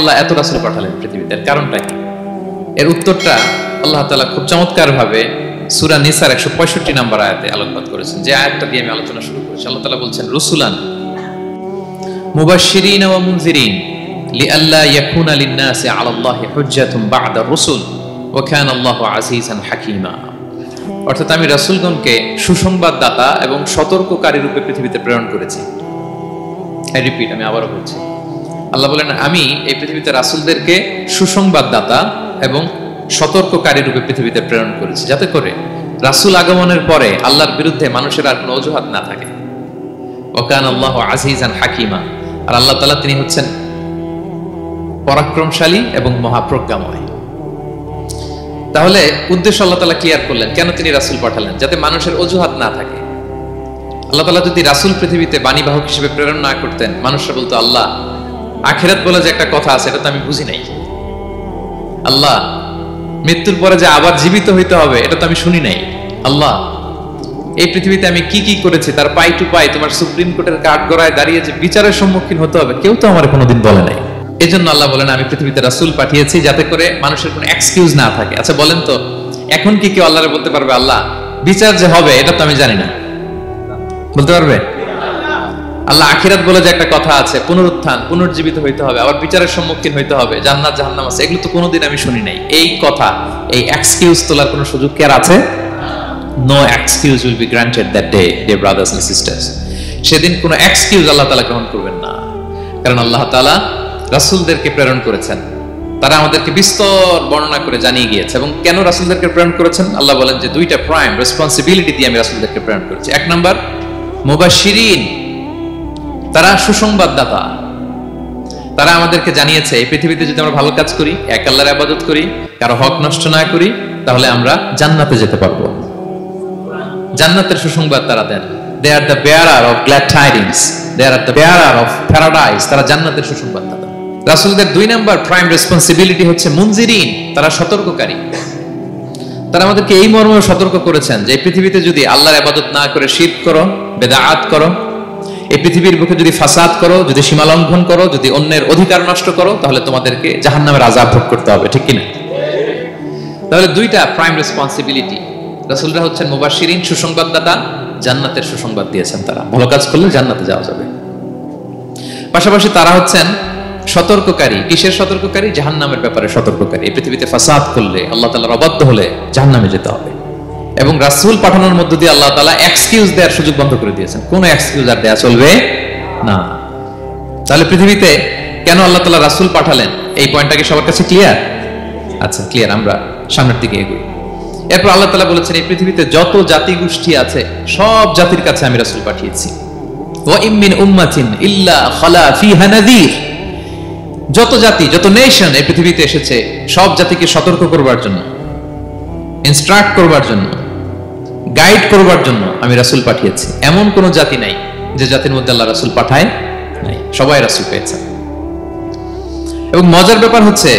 আল্লাহ এত রাসূল পাঠালেন পৃথিবীতে, এর কারণটা কি? এর উত্তরটা আল্লাহ তাআলা খুব চমৎকার ভাবে সূরা নিসার 165 নম্বর আয়াতে আলোকপাত করেছেন। যে আয়াতটা দিয়ে আমি আলোচনা শুরু করেছি, আল্লাহ তাআলা বলছেন, রুসুলান মুবাশশিরিন ওয়া মুনজিরিন লিআল্লা ইয়াকুনা লিন-নাসি আলাল্লাহি হুজ্জাতুন বা'দা আর-রুসুল ওয়া কানা আল্লাহু আজিজান হাকীমা। অর্থাৎ আমি রাসূলগণকে সুসংবাদদাতা এবং সতর্ককারী রূপে পৃথিবীতে প্রেরণ করেছি। আমি আবারও বলছি, আল্লাহ বলেন আমি এই পৃথিবীতে রাসূলদেরকে সুসংবাদদাতা এবং সতর্ককারী রূপে পৃথিবীতে প্রেরণ করেছি, যাতে করে রাসূল আগমনের পরে আল্লাহর বিরুদ্ধে মানুষের আর কোনো অজুহাত না থাকে। ওয়া কানা আল্লাহু আজিজান হাকীমা, আর আল্লাহ তাআলা তিনি হচ্ছেন পরাক্রমশালী এবং মহাপ্রজ্ঞাময়। তাহলে উদ্দেশ্য আল্লাহ তাআলা ক্লিয়ার করলেন, কেন তিনি রাসূল পাঠালেন? যাতে মানুষের অজুহাত না থাকে। আল্লাহ তাআলা যদি রাসূল পৃথিবীতে বাণীবাহক হিসেবে প্রেরণ না করতেন, মানুষরা বলতো আল্লাহ আখিরাত বলে যে একটা কথা আছে এটা তো আমি বুঝি নাই, আল্লাহ মৃত্যুর পরে যে আবার জীবিত হইতে হবে এটা তো আমি শুনি নাই, আল্লাহ এই পৃথিবীতে আমি কি কি করেছি তার পাই টু পাই তোমার সুপ্রিম কোর্টের কাঠগড়ায় দাঁড়িয়ে যে বিচারের সম্মুখীন হতে হবে কেউ তো আমার কোনোদিন বলে নাই। এজন্য আল্লাহ বলেন আমি পৃথিবীতে রাসূল পাঠিয়েছি যাতে করে মানুষের কোনো এক্সকিউজ না থাকে। আচ্ছা বলেন তো, এখন কি কেউ আল্লাহরে বলতে পারবে আল্লাহ বিচার যে হবে এটা তো আমি জানি না? বলতে পারবে? আল্লাহ আখিরাত বলে যে একটা কথা আছে, পুনরুত্থান, পুনর্জীবিত হইতে হবে, আবার বিচারের সম্মুখীন হইতে হবে, জান্নাত জাহান্নাম আছে, এগুলো তো কোনোদিন আমি শুনি নাই। এই কথা, এই এক্সকিউজ তোলার কোনো সুযোগ কি আর আছে? No excuse will be granted that day, dear brothers and sisters. সেদিন কোনো এক্সকিউজ আল্লাহ তাআলা গ্রহণ করবেন না, কারণ আল্লাহ তাআলা রাসূলদেরকে প্রেরণ করেছেন, তারা আমাদেরকে বিস্তর বর্ণনা করে জানিয়ে গিয়েছে। এবং কেন রাসূলদেরকে প্রেরণ করেছেন? আল্লাহ বলেন যে দুইটা প্রাইম রেসপন্সিবিলিটি দিয়ে আমি রাসূলদেরকে প্রেরণ করেছি। এক নাম্বার মুবাশশিরিন, তারা সুসংবাদদাতা, তারা আমাদেরকে জানিয়েছে এই পৃথিবীতে যদি আমরা ভালো কাজ করি, এক আল্লাহর ইবাদত করি, কারো হক নষ্ট না করি, তাহলে আমরা জান্নাতে যেতে পারবো। জান্নাতের সুসংবাদ তারা দেন। They are the bearer of glad tidings. They are the bearer of paradise. তারা জান্নাতের সুসংবাদদাতা। রাসূলদের দুই নাম্বার প্রাইম রেসপন্সিবিলিটি হচ্ছে মুনজিরিন, তারা সতর্ককারী। তারা আমাদেরকে এই মর্মে সতর্ক করেছেন যে এই পৃথিবীতে যদি আল্লাহর ইবাদত না করে শিরক করো, বেদাত করো, এই পৃথিবীর বুকে যদি ফাসাদ করো, যদি সীমা লঙ্ঘন করো, যদি অন্যের অধিকার নষ্ট করো, তাহলে তোমাদেরকে জাহান্নামের আযাব ভোগ করতে হবে, ঠিক কিনা? তাহলে দুইটা প্রাইম রেসপন্সিবিলিটি। রাসূলরা হচ্ছেন মুবাশশিরিন, সুসংবাদদাতা, জান্নাতের সুসংবাদ দিয়েছেন। তারা ভালো কাজ করলে জান্নাতে যাওয়া যাবে। পাশাপাশি তারা হচ্ছেন সতর্ককারী। কিসের সতর্ককারী? জাহান্নামের ব্যাপারে সতর্ককারী। এই পৃথিবীতে ফাসাদ করলে, আল্লাহ তাআলার অবাধ্য হলে জাহান্নামে যেতে হবে। এবং রাসূল পাঠানোর মধ্য দিয়ে আল্লাহ তাআলা এক্সকিউজ দেওয়ার সুযোগ বন্ধ করে দিয়েছেন। কোনো এক্সকিউজ আর দেয়া চলবে না। তাহলে পৃথিবীতে কেন আল্লাহ তাআলা রাসূল পাঠালেন, এই পয়েন্টটা কি সবার কাছে ক্লিয়ার? আচ্ছা ক্লিয়ার, আমরা সামনের দিকে এগোই। এরপর আল্লাহ তাআলা বলেছেন এই পৃথিবীতে যত জাতি গোষ্ঠী আছে সব জাতির কাছে আমি রাসূল পাঠিয়েছি। ওয়া ইম মিন উম্মাতিন ইল্লা খালা ফিহা নাযীর, যত জাতি, যত নেশন এই পৃথিবীতে এসেছে সব জাতিকে সতর্ক করবার জন্য, ইনস্ট্রাক্ট করবার জন্য, গাইড করবার জন্য আমি রাসূল পাঠিয়েছি। এমন কোন জাতি নাই যে জাতির মধ্যে আল্লাহ রাসূল পাঠায় নাই, সবাই রাসূল পেয়েছে। এবং মজার ব্যাপার হচ্ছে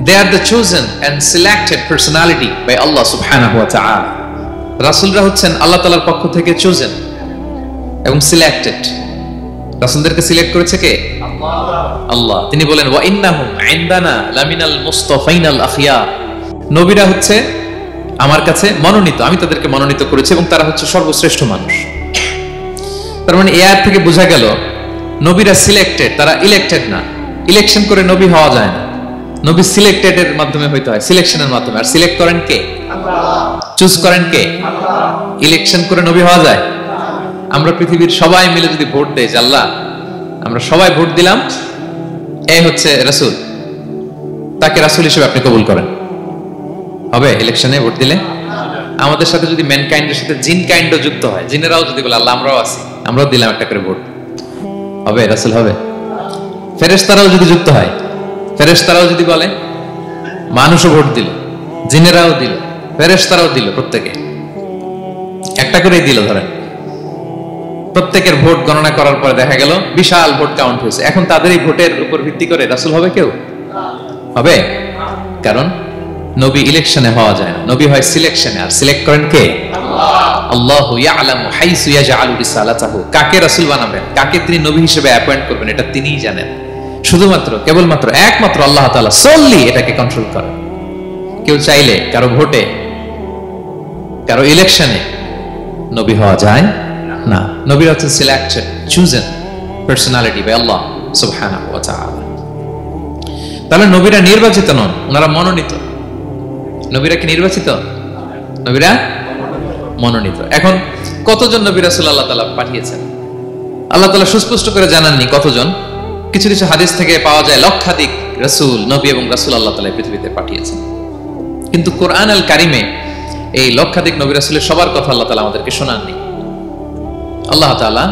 they are the chosen and selected personality by Allah subhanahu wa ta'ala. রাসূলরা হচ্ছেন আল্লাহ তাআলার পক্ষ থেকে chosen এবং সিলেক্টেড। রাসূলদেরকে সিলেক্ট করেছে কে? আল্লাহ। তিনি বলেন ওয়া ইন্নাহুম ইনদানা লামিনাল মুস্তাফাইনাল আখিয়ার, নবীরা হচ্ছে আমার কাছে মনোনীত, আমি তাদেরকে মনোনীত করেছি এবং তারা হচ্ছে সর্বশ্রেষ্ঠ মানুষ। তার মানে এই আয়াত থেকে বোঝা গেল নবীরা সিলেক্টেড, তারা ইলেক্টেড না। ইলেকশন করে নবী হওয়া যায় না, নবী সিলেক্টেড এর মাধ্যমে হইতে হয়, সিলেকশনের মাধ্যমে। আর সিলেক্ট করেন কে? আল্লাহ। চুজ করেন কে? আল্লাহ। ইলেকশন করে নবী হওয়া যায়? আমরা পৃথিবীর সবাই মিলে যদি ভোট দেই যে আল্লাহ আমরা সবাই ভোট দিলাম, এই হচ্ছে রাসূল, তাকে রাসূল হিসেবে আপনি কবুল করেন, হবে? ইলেকশনে ভোট দিলে আমাদের সাথে যদি ম্যানকাইন্ডের সাথে জিন কাইন্ডও যুক্ত হয়, জিনেরাও যদি বলে আল্লাহ আমরাও আছি, আমরাও দিলাম একটা করে ভোট, হবে? রাসূল হবে? ফেরেশতারাও যদি যুক্ত হয়, ফেরেশতারাও যদি বলে, মানুষও ভোট দিল, জিনেরাও দিল, ফেরেশতারাও দিল, প্রত্যেকে একটা করেই দিল, ধরেন প্রত্যেকের ভোট গণনা করার পরে দেখা গেল বিশাল ভোট কাউন্ট হয়েছে। এখন তাদের এই ভোটের উপর ভিত্তি করে রাসূল হবে কেউ? হবে? কারণ নবী ইলেকশনে হওয়া যায় না, নবী হয় সিলেকশনে। আর সিলেক্ট করেন কে? আল্লাহ। আল্লাহু ইয়ালামু হাইসু ইয়াজআলু রিসালাতাহু, কাকে রাসূল বানাবেন, কাকে তিনি নবী হিসেবে অ্যাপয়েন্ট করবেন, এটা তিনিই জানেন। শুধুমাত্র কেবলমাত্র একমাত্র আল্লাহ তাআলা solely এটাকে কন্ট্রোল করে। কেউ চাইলে কারো ভোটে, কারো ইলেকশনে নবী হওয়া যায় না। নবীরা হচ্ছেন সিলেক্টেড, চুজেন পার্সোনালিটি বাই আল্লাহ সুবহানাহু ওয়া তাআলা। তাহলে নবীরা নির্বাচিত নন, ওনারা মনোনীত। নবীরা কি নির্বাচিত? নবীরা মনোনীত। এখন কতজন নবী রাসূল আল্লাহ তাআলা পাঠিয়েছেন? আল্লাহ তাআলা সুস্পষ্ট করে জানাননি কতজন। কিছু কিছু হাদিস থেকে পাওয়া যায় লক্ষাধিক রাসূল, নবী এবং রাসূল আল্লাহ তাআলা পৃথিবীতে পাঠিয়েছেন। কিন্তু কোরআন আল কারিমে এই লক্ষাধিক নবী রাসূলের সবার কথা আল্লাহ তাআলা আমাদেরকে শোনাননি। আল্লাহ তাআলা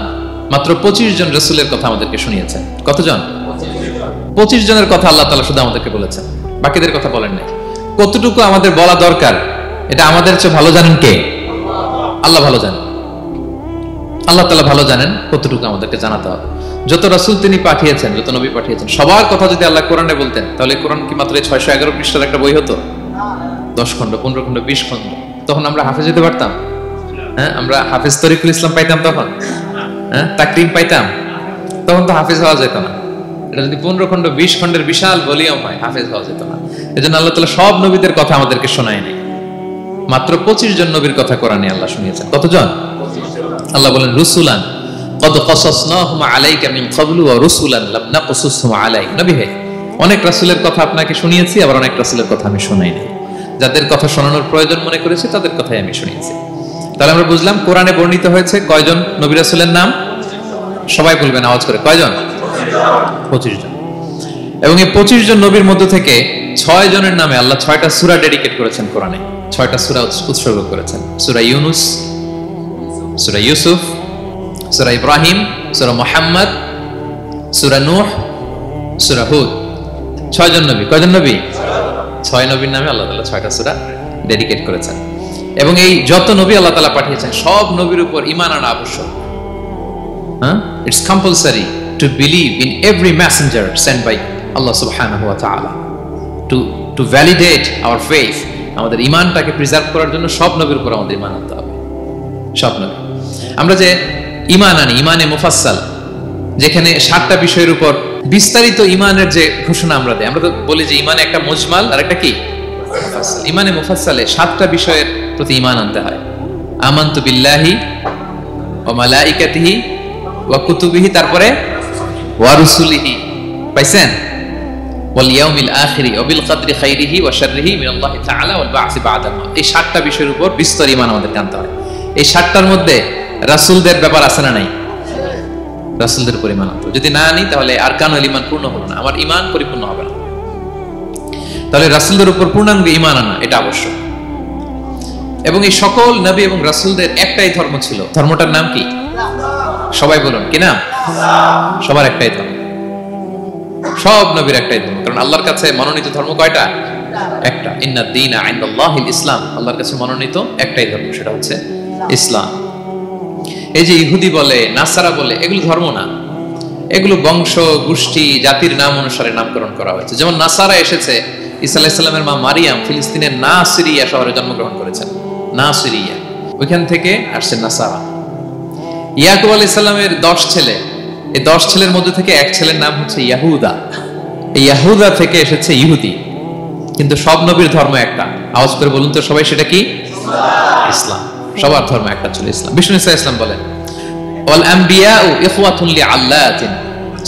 মাত্র 25 জন রাসূলের কথা আমাদেরকে শুনিয়েছেন। কতজন? 25 জনের কথা আল্লাহ তাআলা শুধু আমাদেরকে বলেছেন, বাকিদের কথা বলেন নাই। কতটুকু আমাদের বলা দরকার এটা আমাদের চেয়ে ভালো জানেন কে? আল্লাহ ভালো জানেন। আল্লাহ তাআলা ভালো জানেন কতটুকু আমাদেরকে জানাতে হবে। যত রাসূল তিনি পাঠিয়েছেন, যত নবী পাঠিয়েছেন, সবার কথা যদি আল্লাহ কোরআনে বলতেন তাহলে কোরআন কি মাত্র 611 পৃষ্ঠার একটা বই হতো? 10 খণ্ড, 15 খণ্ড, 20 খণ্ড। তখন আমরা হাফেজ হতে পারতাম? হ্যাঁ, আমরা হাফেজ তরিকুল ইসলাম পাইতাম তখন? হ্যাঁ, তাকরিম পাইতাম? তখন তো হাফেজ হওয়া যেত না। এটা যদি 15 খণ্ড 20 খণ্ডের বিশাল ভলিউম হয়, হাফেজ হওয়া যেত না। এজন্য আল্লাহ তাআলা সব নবীদের কথা আমাদেরকে শোনায় নাই, মাত্র 25 জন নবীর কথা কোরআনে আল্লাহ শুনিয়েছেন। কতজন? আল্লাহ বলেন রুসুলান কদ কসাসনাহুম আলাইকা মিন ক্বাবলু ওয়া রুসুলান লাম নাকসুসহুম আলাইক। নবী হে, অনেক রাসূলের কথা আপনাকে শুনিয়েছি, আবার অনেক রাসূলের কথা আমি শুনাই নাই। যাদের কথা শোনানোর প্রয়োজন মনে করেছি তাদের কথাই আমি শুনিয়েছি। তাহলে আমরা বুঝলাম কোরআনে বর্ণিত হয়েছে কয়জন নবী রাসূলের নাম? সবাই বলবেন আওয়াজ করে, কয়জন? 25 জন। এবং এই 25 জন নবীর মধ্য থেকে 6 জনের নামে আল্লাহ 6টা সূরা ডেডিকেট করেছেন কোরআনে। 6টা সূরা উৎসর্গ করেছেন। সূরা ইউনুস, সূরা ইউসুফ, সূরা ইব্রাহিম, সূরা মুহাম্মদ, সূরা নূহ, সূরা হুদ। 6 জন নবী। কয়জন নবী? 6 নবীর নামে আল্লাহ তাআলা 6টা সূরা ডেডিকেট করেছেন। এবং এই যত নবী আল্লাহ তাআলা পাঠিয়েছেন সব নবীর উপর ঈমান আনা আবশ্যক। হ্যাঁ, it's compulsory to believe in every messenger sent by আল্লাহ সুবহানাহু ওয়া তাআলা। টু ভ্যালিডেট আওয়ার ফেথ, আমাদের ঈমানটাকে প্রিজার্ভ করার জন্য সব নবীর উপর আমাদের ঈমান আনতে হবে। সব নবী। আমরা যে ঈমান আনি, ঈমানে মুফাসসাল, যেখানে 7টা বিষয়ের উপর বিস্তারিত ঈমানের যে ঘোষণা আমরা দেই, আমরা তো বলি যে ঈমানে একটা মুজমাল আর একটা কি মুফাসসাল। ঈমানে মুফাসসালে 7টা বিষয়ের প্রতি ঈমান আনতে হয়। আমানতু বিল্লাহি ওয়া মালাইকাতিহি ওয়া কুতুবিহি, তারপরে ওয়া রুসুলিহি, পাইছেন? ওয়াল ইয়াউমিল আখিরি ওয়া বিল কদরি খাইরিহি ওয়া শাররিহি মিনাল্লাহি তাআলা ওয়াল বা'সি বা'দাল মাউত। এই 7টা বিষয়ের উপর বিস্তর ঈমান আমাদের আনতে হয়। এই 7টার মধ্যে রাসূলদের ব্যাপার আছে না নাই? রাসূলদের উপর ঈমান আনতে। যদি না আনি তাহলে আরকানুল ঈমান পূর্ণ হলো না, আমার ঈমান পরিপূর্ণ হবে না। তাহলে রাসূলদের উপর পূর্ণাঙ্গ ঈমান আনা এটা আবশ্যক। এবং এই সকল নবী এবং রাসূলদের একটাই ধর্ম ছিল। ধর্মটার নাম কি? সবাই বলুন, কি নাম? সবার একটাই ধর্ম। সব নবীর একটাই ধর্ম। কারণ আল্লাহর কাছে মনোনীত ধর্ম কয়টা? একটা। ইন্নাদ দীনা ইনদাল্লাহিল ইসলাম। আল্লাহর কাছে মনোনীত একটাই ধর্ম, সেটা হচ্ছে ইসলাম। এই যে ইহুদি বলে, নাসারা বলে, এগুলো ধর্ম না। এগুলো বংশ, গোষ্ঠী, জাতির নাম অনুসারে নামকরণ করা হয়েছে। যেমন নাসারা এসেছে, ঈসা আলাইহিস সালামের মা মারিয়াম ফিলিস্তিনের নাসিরিয়া শহরে জন্মগ্রহণ করেছেন। নাসিরিয়া, ওইখান থেকে আসছে নাসারা। ইয়াকুব আলাইহিস সালামের 10 ছেলে, এই 10 ছেলের মধ্যে থেকে এক ছেলের নাম হচ্ছে ইয়াহুদা। এই ইয়াহুদা থেকে এসেছে ইহুদি। কিন্তু সব নবীর ধর্ম একটা। আওয়াজ করে বলুন তো সবাই, সেটা কি? ইসলাম। সবার ধর্ম একটা ছিল ইসলাম। বিষ্ণু ইসা ইসলাম বলেন ওয়াল আম্বিয়াউ ইখওয়াতুন লিআল্লাতিন।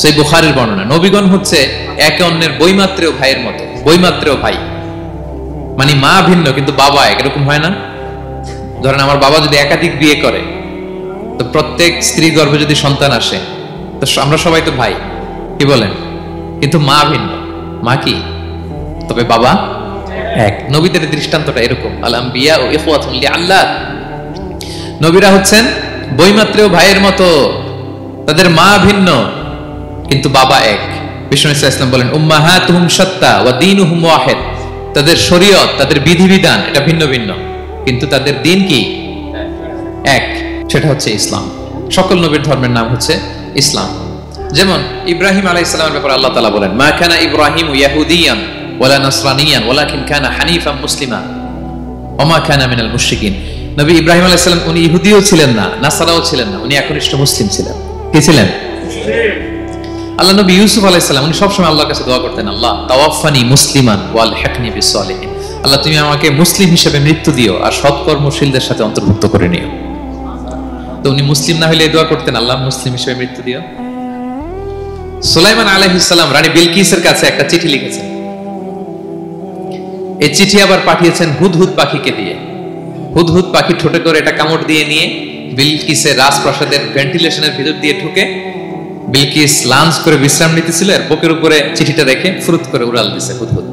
সেই বুখারীর বর্ণনা, নবীগণ হচ্ছে একে অন্যের বৈমাত্রেয় ভাইয়ের মতো। বৈমাত্রেয় ভাই মানে মা ভিন্ন কিন্তু বাবা এক, এরকম হয় না? ধরেন আমার বাবা যদি একাধিক বিয়ে করে, তো প্রত্যেক স্ত্রী গর্ভে যদি সন্তান আসে, তো আমরা সবাই তো ভাই, কি বলেন? কিন্তু মা ভিন্ন। মা কি? তবে বাবা এক। নবীদের দৃষ্টান্তটা এরকম। আল আম্বিয়া ও ইখওয়াতুন লিআল্লাত। নবীরা হচ্ছেন বৈমাত্রেয় ভাইয়ের মতো, তাদের মা ভিন্ন কিন্তু বাবা এক। বিষ্ণু ইসলাম বলেন উম্মাহাতুহুম শাত্তা ওয়া দীনুহুম ওয়াহিদ। তাদের শরীয়ত, তাদের বিধিবিধান এটা ভিন্ন ভিন্ন, কিন্তু তাদের দ্বীন কি? এক, সেটা হচ্ছে ইসলাম। সকল নবীর ধর্মের নাম হচ্ছে ইসলাম। যেমন ইব্রাহিম আলাইহিস সালামের ব্যাপারে আল্লাহ তাআলা বলেন মা কানা ইব্রাহিমু ইয়াহুদিয়ান ওয়ালা নাসরানিয়ান ওয়ালাকিন কানা হানিফান মুসলিমা ওয়া মা কানা মিনাল মুশরিকিন। নবী ইব্রাহিম আলাইহিস সালাম উনি ইহুদিও ছিলেন না, নাসারাও ছিলেন না, উনি একনিষ্ঠ মুসলিম ছিলেন। কি ছিলেন? আল্লাহ নবী ইউসুফ আলাইহিস সালাম উনি সবসময় আল্লাহর কাছে দোয়া করতেন, আল্লাহ তাওয়াফানি মুসলিমান ওয়াল হিকনি বিসসালিহিন, আল্লাহ তুমি আমাকে মুসলিম হিসেবে মৃত্যু দিও আর সৎকর্মশীলদের সাথে অন্তর্ভুক্ত করে নিও। তো উনি মুসলিম না হলে এই দোয়া করতেন, আল্লাহ মুসলিম হিসেবে মৃত্যু দিও। সুলাইমান আলাইহিস সালাম রানী বিলকিসের কাছে একটা চিঠি লিখেছেন, এই চিঠি আবার পাঠিয়েছেন হুদহুদ পাখিকে দিয়ে। হুদহুদ পাখি ঠোঁটে করে এটা কামড় দিয়ে নিয়ে বিলকিসের রাজপ্রাসাদের ভেন্টিলেশনের ভিতর দিয়ে ঢুকে বিলকিস লাঞ্চ করে বিশ্রাম নিতেছিল, এর বুকের উপরে চিঠিটা রেখে ফুরুত করে উড়াল দিছে হুদহুদ।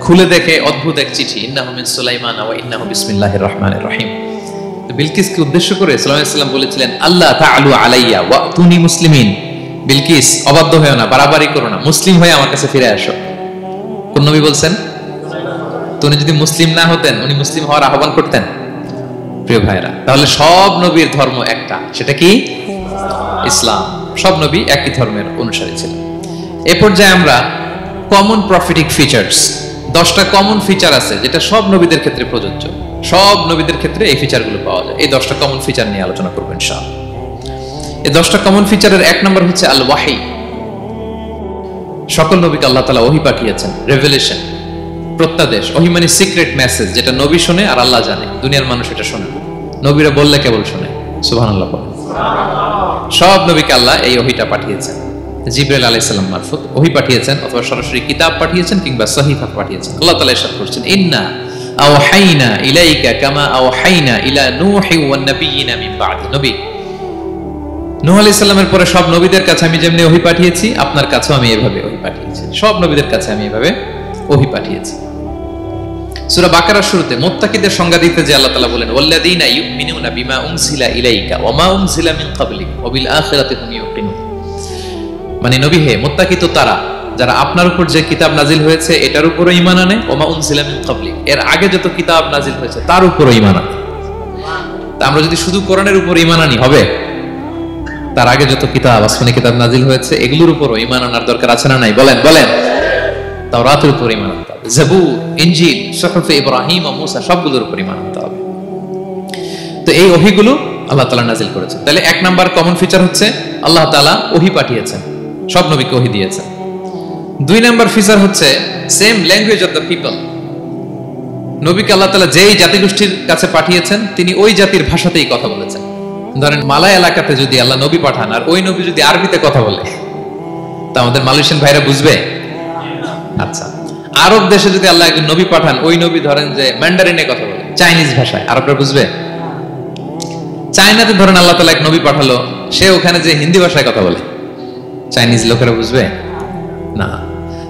খুলে দেখে অদ্ভুত এক চিঠি, ইন্নাহু মিন সুলাইমান ওয়া ইন্নাহু বিসমিল্লাহির রহমানির রহিম। তো বিলকিসকে উদ্দেশ্য করে সাল্লাল্লাহু আলাইহি ওয়াসাল্লাম বলেছিলেন, আল্লাহ তাআলু আলাইয়া ওয়া তুনি মুসলিমিন, বিলকিস অবাধ্য হয়ো না, বাড়াবাড়ি করো না, মুসলিম হয়ে আমার কাছে ফিরে আসো। কোন নবী বলছেন? তো উনি যদি মুসলিম না হতেন উনি মুসলিম হওয়ার আহ্বান করতেন? প্রিয় ভাইরা, তাহলে সব নবীর ধর্ম একটা, সেটা কি? ইসলাম। সব নবী একই ধর্মের অনুসারী ছিলেন। এ পর্যায়ে আমরা কমন প্রফিটিক ফিচার্স, 10টা কমন ফিচার আছে যেটা সব নবীদের ক্ষেত্রে প্রযোজ্য, সব নবীদের ক্ষেত্রে এই ফিচারগুলো পাওয়া যায়। এই 10টা কমন ফিচার নিয়ে আলোচনা করব ইনশাআল্লাহ। এই 10টা কমন ফিচারের 1 নম্বর হচ্ছে আল ওয়াহি। সকল নবীকে আল্লাহ তাআলা ওহী পাঠিয়েছেন, রেভেলেশন, প্রত্যাদেশ। ওহী মানে সিক্রেট মেসেজ, যেটা নবী শুনে আর আল্লাহ জানে, দুনিয়ার মানুষ এটা শোনে না। নবীরা বললে কেবল শুনে। সুবহানাল্লাহ বলেন। সব নবীকে আল্লাহ এই ওহীটা পাঠিয়েছেন, জিবরাইল আলাইহিস সালাম মারফত ওহী পাঠিয়েছেন, অথবা সরাসরি কিতাব পাঠিয়েছেন, কিংবা সহিফা পাঠিয়েছেন। আল্লাহ তাআলা ইরশাদ করেছেন, ইন্না আওহাইনা ইলাইকা কামা আওহাইনা ইলা নূহি ওয়ান নাবিয়িনা মিন বা'দি। নবী নূহ আলাইহিস সালামের পরে সব নবীদের কাছে আমি যেমনি ওহী পাঠিয়েছি, আপনার কাছেও আমি এভাবে ওহী পাঠিয়েছি। সব নবীদের কাছে আমি এভাবে ওহী পাঠিয়েছি। সূরা বাকারার শুরুতে মুত্তাকিদের সংজ্ঞা দিতে যে আল্লাহ তাআলা বলেন, ওয়াল্লাযীনা ইউমিনুনা বিমা উনজিলা ইলাইকা ওয়া মা উনজিলা মিন ক্বাবলিক ওয়া বিল আখিরাতি হুম ইউকিনুন। মানে নবী হে, মুত্তাকি তো তারা যারা আপনার উপর যে কিতাব নাজিল হয়েছে এটার উপরও ঈমান আনে, ওয়া মা উনজিলা মিন ক্বাবলিক, এর আগে যত কিতাব নাজিল হয়েছে তার উপরও ঈমান আনে। তা আমরা যদি শুধু কোরআনের উপর ঈমান আনি হবে? তার আগে যত কিতাব, আসমানি কিতাব নাজিল হয়েছে এগুলোর উপরও ঈমান আনার দরকার আছে না নাই? বলেন বলেন। তাওরাতের উপর ঈমান আনতে হবে, জাবুর, ইনজিল, সুহুফে ইব্রাহিম ও মূসা সবগুলোর উপর ঈমান আনতে হবে। তো এই ওহীগুলো আল্লাহ তাআলা নাজিল করেছেন। তাহলে 1 নাম্বার কমন ফিচার হচ্ছে আল্লাহ তাআলা ওহী পাঠিয়েছেন, সব নবীকে ওহী দিয়েছেন। 2 নাম্বার ফিচার হচ্ছে same language of the people. নবীকে আল্লাহ তাআলা যেই জাতিগোষ্ঠীর কাছে পাঠিয়েছেন তিনি ওই জাতির ভাষাতেই কথা বলেছেন। ধরেন মালয় এলাকাতে যদি আল্লাহ নবী পাঠান আর ওই নবী যদি আরবিতে কথা বলে, তা আমাদের মালয়েশিয়ান ভাইরা বুঝবে? আচ্ছা, আরব দেশে যদি আল্লাহ একজন নবী পাঠান, ওই নবী ধরেন যে ম্যান্ডারিনে কথা বলে, চাইনিজ ভাষায়, আরবরা বুঝবে? চায়নাতে ধরেন আল্লাহ তাআলা এক নবী পাঠালো, সে ওখানে যে হিন্দি ভাষায় কথা বলে, চাইনিজ লোকেরা বুঝবে না।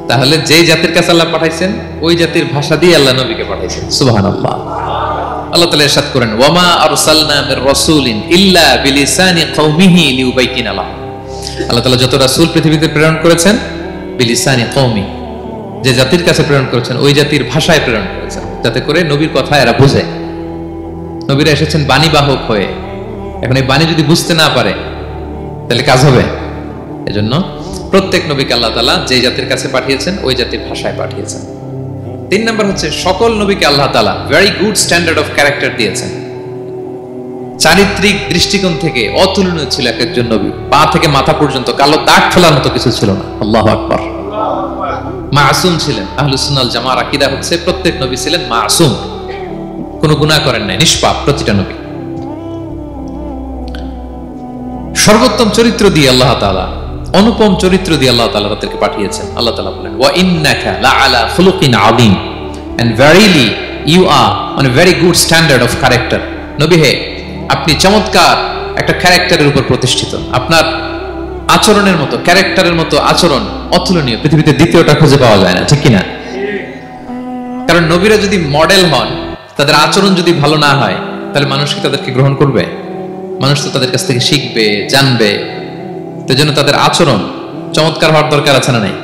তাহলে যেই জাতির কাছে আল্লাহ পাঠাইছেন ওই জাতির ভাষা দিয়ে আল্লাহ নবীকে পাঠাইছেন। সুবহানাল্লাহ। আল্লাহ তাআলা ইরশাদ করেন, ওয়ামা আরসালনা মির রাসূলিন ইল্লা বিলিসানি কওমিহি লিউবাইয়িনা লাহুম। আল্লাহ তাআলা যত রাসূল পৃথিবীতে প্রেরণ করেছেন বিলিসানি কওমি, যে জাতির কাছে প্রেরণ করেছেন ওই জাতির ভাষায় প্রেরণ করেছেন, যাতে করে নবীর কথা এরা বুঝে। নবীরা এসেছেন বাণী বাহক হয়ে, এখন এই বাণী যদি বুঝতে না পারে তাহলে কাজ হবে? এজন্য প্রত্যেক নবীকে আল্লাহ তাআলা যে জাতির কাছে পাঠিয়েছেন ওই জাতির ভাষায় পাঠিয়েছেন। 3 নাম্বার হচ্ছে সকল নবীকে আল্লাহ তাআলা very good standard of character দিয়েছেন। চারিত্রিক দৃষ্টিকোণ থেকে অতুলনীয় ছিল এক একজন নবী, পা থেকে মাথা পর্যন্ত কালো দাগ ফেলার মতো কিছু ছিল না। আল্লাহু আকবার। মাসুম ছিলেন। আহলুস সুন্নাহ ওয়াল জামাআর আকীদা হচ্ছে প্রত্যেক নবী ছিলেন মাসুম, কোনো গুনাহ করেন নাই, নিষ্পাপ প্রতিটা নবী। সর্বোত্তম চরিত্র দিয়ে আল্লাহ তাআলা, অনুপম চরিত্র দিয়ে আল্লাহ তাআলা তাদেরকে পাঠিয়েছেন। আল্লাহ তাআলা বলেন, ওয়া ইন্নাকা লাআলা খুলুকিন আযীম, and verily you are on a very good standard of character. নবী হে, আপনি চমৎকার একটা ক্যারেক্টারের উপর প্রতিষ্ঠিত। আপনার আচরণের মতো, ক্যারেক্টারের মতো আচরণ অতুলনীয়, পৃথিবীতে দ্বিতীয়টা খুঁজে পাওয়া যায় না, ঠিক কিনা? কারণ নবীরা যদি মডেল হন, তাদের আচরণ যদি ভালো না হয়, তাহলে মানুষ কি তাদেরকে গ্রহণ করবে? মানুষ তো তাদের কাছ থেকে শিখবে, জানবে। তো জন্য তাদের আচরণ চমৎকার হওয়ার দরকার আছে না নাই?